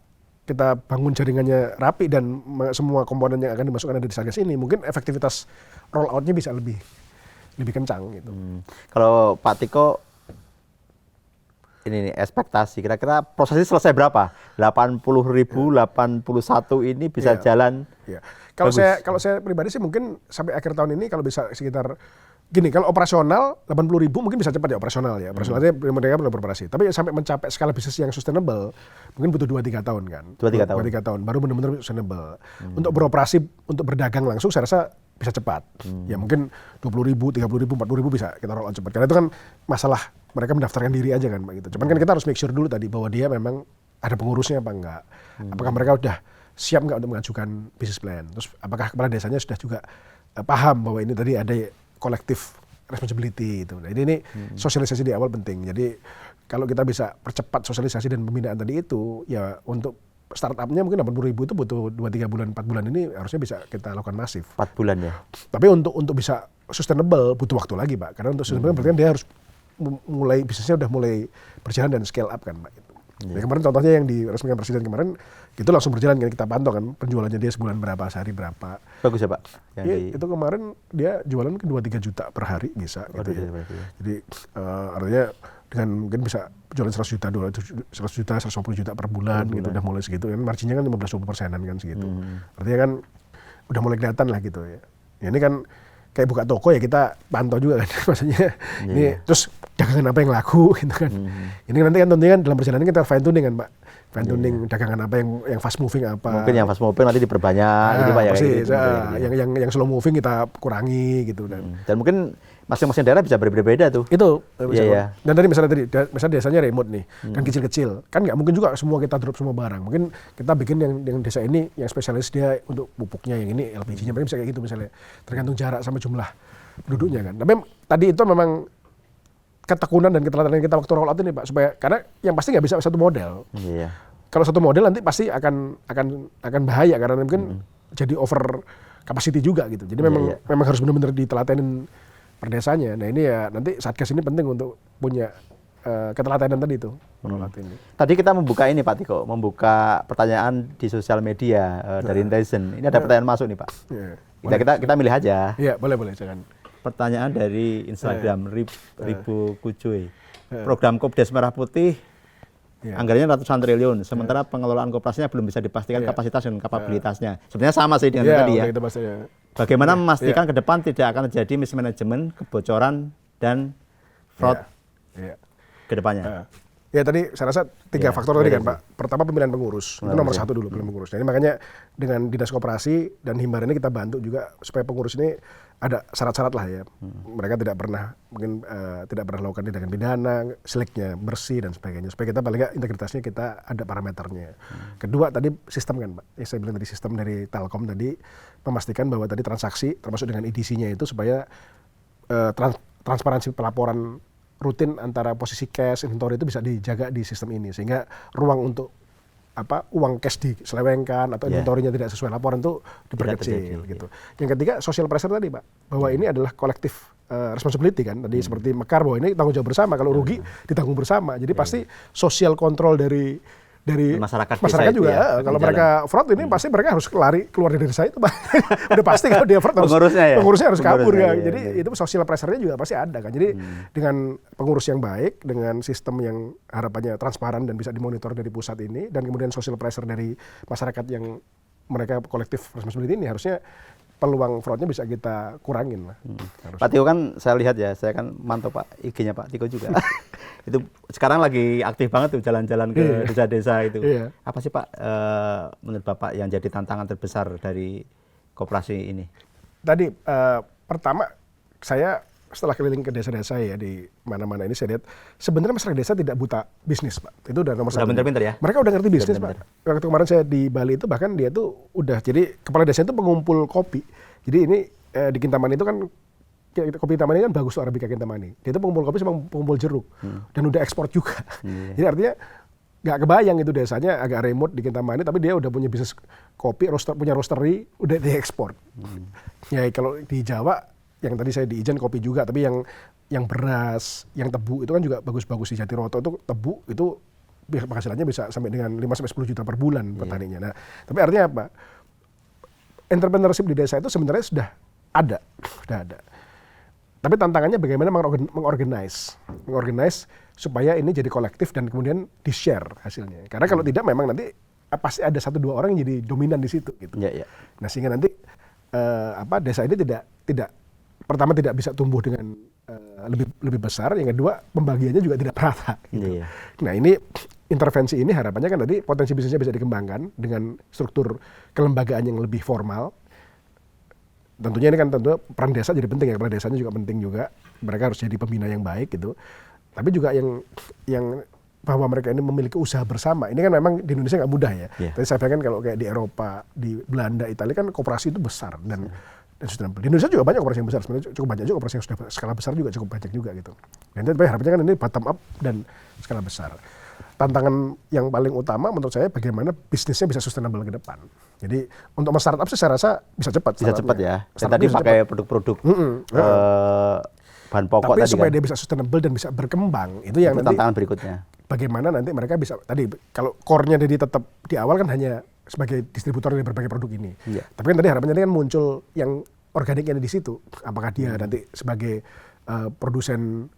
kita bangun jaringannya rapi dan semua komponen yang akan dimasukkan ada di satgas ini, mungkin efektivitas roll out-nya bisa lebih kencang gitu. Kalau Pak Tiko ini nih, ekspektasi kira-kira prosesnya selesai berapa? 80.081 ini bisa jalan Ya. Kalau saya pribadi sih mungkin sampai akhir tahun ini kalau bisa sekitar gini, kalau operasional 80.000 mungkin bisa cepat ya operasional ya. Operasionalnya mereka belum beroperasi. Tapi sampai mencapai skala bisnis yang sustainable mungkin butuh 2-3 tahun kan. 2-3 tahun. 2-3 tahun baru benar-benar sustainable. Untuk beroperasi, untuk berdagang langsung saya rasa bisa cepat. Ya mungkin 20.000, 30.000, 40.000 bisa kita roll out cepat. Karena itu kan masalah mereka mendaftarkan diri aja kan gitu. Cuman kan kita harus make sure dulu tadi bahwa dia memang ada pengurusnya apa enggak. Apakah mereka udah siap nggak untuk mengajukan business plan? Terus apakah kepala desanya sudah juga paham bahwa ini tadi ada collective responsibility itu. Nah, ini sosialisasi di awal penting. Jadi kalau kita bisa percepat sosialisasi dan pembinaan tadi itu, ya untuk startupnya mungkin 80.000 itu butuh 2-3 bulan, 4 bulan ini harusnya bisa kita lakukan masif. 4 bulan ya. Tapi untuk bisa sustainable butuh waktu lagi, Pak. Karena untuk sustainable berarti kan dia harus mulai bisnisnya udah mulai berjalan dan scale up kan, Pak. Ya, kemarin contohnya yang diresmikan Presiden kemarin itu langsung berjalan kan, kita pantau kan penjualannya dia sebulan berapa, sehari berapa. Bagus ya Pak? Itu kemarin dia jualan ke 2-3 juta per hari bisa gitu ya. Jadi artinya dengan mungkin bisa jualan 100 juta, 100 juta, 150 juta per bulan gitu, udah mulai segitu kan, marginnya kan 15-20%-an kan segitu. Artinya kan udah mulai kelihatan lah gitu ya. Ya ini kan kayak buka toko ya kita pantau juga kan, maksudnya ini terus dagangan apa yang laku gitu kan. Ini nanti kan tentunya kan dalam perjalanan kita fine tuning kan Pak, fine tuning dagangan apa yang fast moving apa. Mungkin yang fast moving nanti diperbanyak, ini Pak ya. Persis, yang slow moving kita kurangi gitu dan mungkin masing-masing daerah bisa berbeda-beda tuh. Itu. Iya. Dan tadi misalnya desanya remote nih, dan kecil-kecil, kan nggak mungkin juga semua kita drop semua barang. Mungkin kita bikin yang desa ini yang spesialis dia untuk pupuknya, yang ini LPG-nya, bisa kayak gitu misalnya. Tergantung jarak sama jumlah penduduknya kan. Tapi tadi itu memang ketekunan dan keteladanan kita waktu roll out ini Pak, supaya karena yang pasti nggak bisa satu model. Iya. Kalau satu model nanti pasti akan bahaya karena mungkin jadi over capacity juga gitu. Jadi memang harus benar-benar ditelatenin per desanya. Nah ini ya nanti Satgas ini penting untuk punya keteladanan tadi itu menolak ini. Tadi kita membuka ini Pak Tiko, membuka pertanyaan di sosial media dari netizen. Ini ada pertanyaan masuk nih Pak. Kita milih aja. Iya boleh jangan. Pertanyaan dari Instagram Ribu Kucuy. Program Kopdes Merah Putih anggarannya ratusan triliun, sementara pengelolaan koperasinya belum bisa dipastikan kapasitas dan kapabilitasnya. Sebenarnya sama sih dengan tadi ya. Bagaimana memastikan ke depan tidak akan terjadi mismanagement, kebocoran, dan fraud ke depannya? Ya tadi saya rasa 3 faktor tadi kan Pak. Pertama pemilihan pengurus, itu nomor 1 dulu pemilihan pengurus. Jadi makanya dengan Dinas Koperasi dan Himbar ini kita bantu juga supaya pengurus ini ada syarat-syarat lah ya. Mereka tidak pernah melakukan tindakan pidana, seleknya bersih dan sebagainya. Supaya kita paling nggak integritasnya kita ada parameternya. Kedua tadi sistem kan Pak. Saya bilang tadi sistem dari Telkom tadi memastikan bahwa tadi transaksi termasuk dengan EDC-nya itu supaya transparansi pelaporan rutin antara posisi cash, inventory itu bisa dijaga di sistem ini sehingga ruang untuk uang cash diselewengkan atau inventory-nya tidak sesuai laporan itu diperkecil gitu. Yang ketiga social pressure tadi Pak, bahwa ini adalah collective responsibility kan tadi seperti Mekar bahwa ini tanggung jawab bersama, kalau rugi ditanggung bersama. Jadi pasti social control dari masyarakat juga ya, kalau mereka fraud ini pasti mereka harus lari keluar dari desa itu Pak. Udah pasti kalau dia fraud pengurusnya harus kabur ya. Jadi itu social pressure-nya juga pasti ada kan. Jadi dengan pengurus yang baik, dengan sistem yang harapannya transparan dan bisa dimonitor dari pusat ini, dan kemudian social pressure dari masyarakat yang mereka kolektif responsibility ini, harusnya peluang fraudnya bisa kita kurangin lah. Pak Tiko kan saya lihat ya, saya kan mantau Pak IG-nya Pak Tiko juga. Itu sekarang lagi aktif banget tuh jalan-jalan ke desa-desa itu. Apa sih Pak menurut Bapak yang jadi tantangan terbesar dari koperasi ini? Tadi pertama saya setelah keliling ke desa-desa ya di mana-mana ini saya lihat sebenarnya masyarakat desa tidak buta bisnis Pak. Itu udah nomor 1. Pinter-pinter ya? Mereka udah ngerti bisnis Pak. Waktu kemarin saya di Bali itu bahkan dia tuh udah jadi kepala desa itu pengumpul kopi. Jadi ini di Kintamani itu kan kopi Kintamani kan bagus tuh Arabica Kintamani. Dia itu pengumpul kopi sama pengumpul jeruk dan udah ekspor juga. Jadi artinya nggak kebayang itu desanya agak remote di Kintamani tapi dia udah punya bisnis kopi, punya roastery, udah diekspor. Ya kalau di Jawa yang tadi saya di Ijen kopi juga, tapi yang beras, yang tebu itu kan juga bagus-bagus di Jatiroto itu tebu itu penghasilannya bisa sampai dengan 5-10 juta per bulan petaninya. Nah, tapi artinya apa? Entrepreneurship di desa itu sebenarnya sudah ada. Tapi tantangannya bagaimana mengorganize supaya ini jadi kolektif dan kemudian di-share hasilnya. Karena kalau tidak memang nanti pasti ada 1-2 orang yang jadi dominan di situ gitu. Ya, ya. Nah sehingga nanti desa ini tidak pertama tidak bisa tumbuh dengan lebih besar, yang kedua pembagiannya juga tidak merata. Gitu. Iya. Nah ini intervensi ini harapannya kan tadi potensi bisnisnya bisa dikembangkan dengan struktur kelembagaan yang lebih formal. Tentunya ini kan peran desa jadi penting ya, peran desanya juga penting juga. Mereka harus jadi pembina yang baik gitu. Tapi juga yang bahwa mereka ini memiliki usaha bersama. Ini kan memang di Indonesia nggak mudah ya. Yeah. Tadi saya bilang kan kalau kayak di Eropa, di Belanda, Italia kan koperasi itu besar dan sustainable. Di Indonesia juga banyak koperasi yang besar, sebenarnya cukup banyak juga koperasi yang sudah skala besar juga cukup banyak juga gitu. Dan itu harapannya kan ini bottom up dan skala besar. Tantangan yang paling utama menurut saya bagaimana bisnisnya bisa sustainable ke depan. Jadi untuk startup sih saya rasa bisa cepat. Bisa cepat ya. Dan tadi pakai produk-produk bahan pokok tapi tadi supaya kan. dia bisa sustainable dan bisa berkembang, itu yang Itu nanti tantangan berikutnya. bagaimana nanti mereka bisa tadi kalau core-nya jadi tetap di awal kan hanya sebagai distributor dari berbagai produk ini. Iya. Tapi kan tadi harapannya kan muncul yang organiknya di situ. Apakah dia nanti sebagai produsen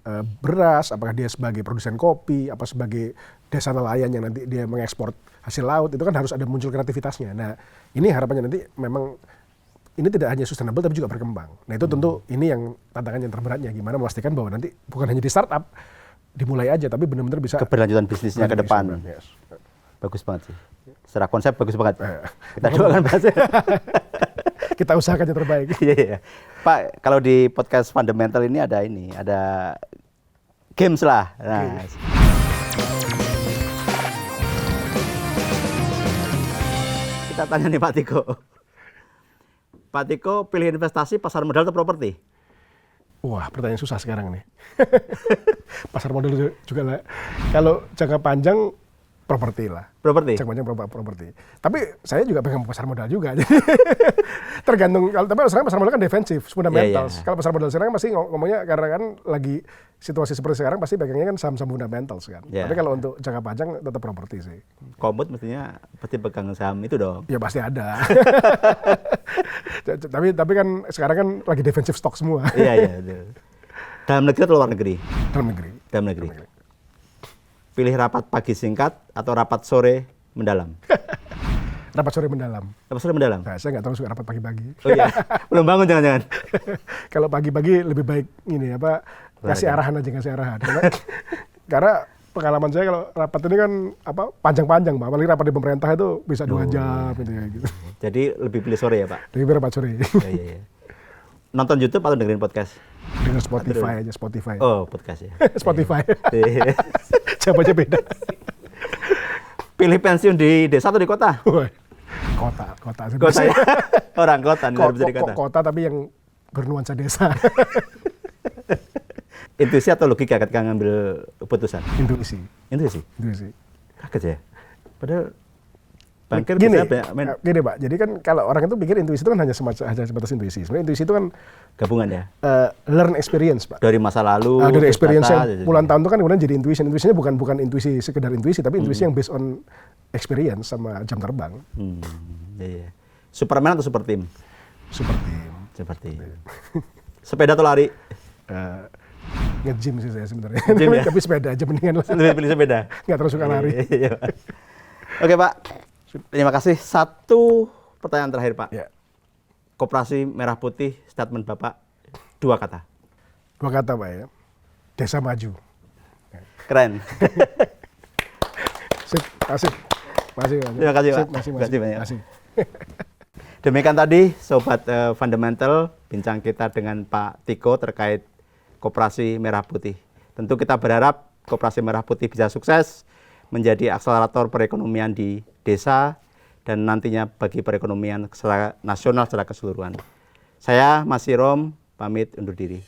beras, apakah dia sebagai produsen kopi, apa sebagai desa nelayan yang nanti dia mengekspor hasil laut, itu kan harus ada muncul kreativitasnya. Nah, ini harapannya nanti memang ini tidak hanya sustainable tapi juga berkembang. Nah, itu tentu ini yang tantangan yang terberatnya, gimana memastikan bahwa nanti bukan hanya di startup dimulai aja tapi benar-benar bisa Keberlanjutan bisnisnya ke depan. Yes. Bagus banget sih. Secara konsep bagus banget. Kita doakan bahasnya. Kita usahakan yang terbaik. Iya, iya. Pak, kalau di podcast fundamental ini ada games lah. Nah, kita tanya nih Pak Tiko. Pak Tiko pilih investasi pasar modal atau properti? Wah, pertanyaan susah sekarang nih. Pasar modal juga lah. Kalau jangka panjang properti lah. Properti? Jangka panjang properti. Tapi saya juga pegang pasar modal juga. Jadi tergantung. Tapi sekarang pasar modal kan defensif, fundamentals. Yeah, yeah. Kalau pasar modal sekarang masih ngomongnya karena kan lagi situasi seperti sekarang pasti pegangnya kan saham-saham fundamentals kan. Yeah. Tapi kalau untuk jangka panjang tetap properti sih. Komut mestinya pasti pegang saham itu dong. Ya pasti ada. tapi kan sekarang kan lagi defensif stok semua. Iya, iya. Dalam negeri atau luar negeri? Dalam negeri. Dalam negeri. Pilih rapat pagi singkat atau rapat sore mendalam? Rapat sore mendalam. Rapat sore mendalam? Nah, saya nggak terlalu suka rapat pagi-pagi. Oh iya, belum bangun jangan-jangan? Kalau pagi-pagi lebih baik ini apa, ngasih arahan aja, ngasih arahan. Karena pengalaman saya kalau rapat ini kan apa panjang-panjang, Pak. Apalagi rapat di pemerintah itu bisa 2 jam gitu ya gitu. Jadi lebih pilih sore ya, Pak? Lebih rapat sore. Iya, iya, iya. Nonton YouTube atau dengerin podcast? Dengan Spotify aja, Spotify. Oh, podcast ya. Spotify. Iya. Jawabannya beda. Pilih pensiun di desa atau di kota? Kota. Kota ya? Orang kota, nggak bisa di kota. Kota tapi yang bernuansa desa. Intuisi atau logika ketika ngambil keputusan? Intuisi. Intuisi? Kaget ya? Padahal bangkir gini, bisa banyak main. Gini Pak, jadi kan kalau orang itu pikir intuisi itu kan hanya sebatas intuisi. Sebenarnya intuisi itu kan Gabungan ya? learn experience Pak. Dari masa lalu, Dari experience data, yang puluhan tahun itu kan kemudian jadi intuisi. Intuisinya bukan intuisi sekedar intuisi, tapi intuisi yang based on experience sama jam terbang. Iya. Superman atau super team? Super team. Super team. Sepeda atau lari? Nge-gym sih saya sebenarnya. Nge-gym ya? Tapi sepeda aja mendingan lah. Lebih pilih sepeda? Nggak terlalu suka lari. Iya, Pak. Oke Pak, terima kasih. Satu pertanyaan terakhir Pak. Ya. Koperasi Merah Putih, statement Bapak, 2 kata. 2 kata Pak ya. Desa maju. Keren. Sip, asik. Masih. Terima kasih Pak. Masih. Terima kasih banyak. Masih. Demikian tadi Sobat Fundamental, bincang kita dengan Pak Tiko terkait Koperasi Merah Putih. Tentu kita berharap Koperasi Merah Putih bisa sukses menjadi akselerator perekonomian di desa dan nantinya bagi perekonomian nasional secara keseluruhan. Saya Mas Sirom, pamit undur diri.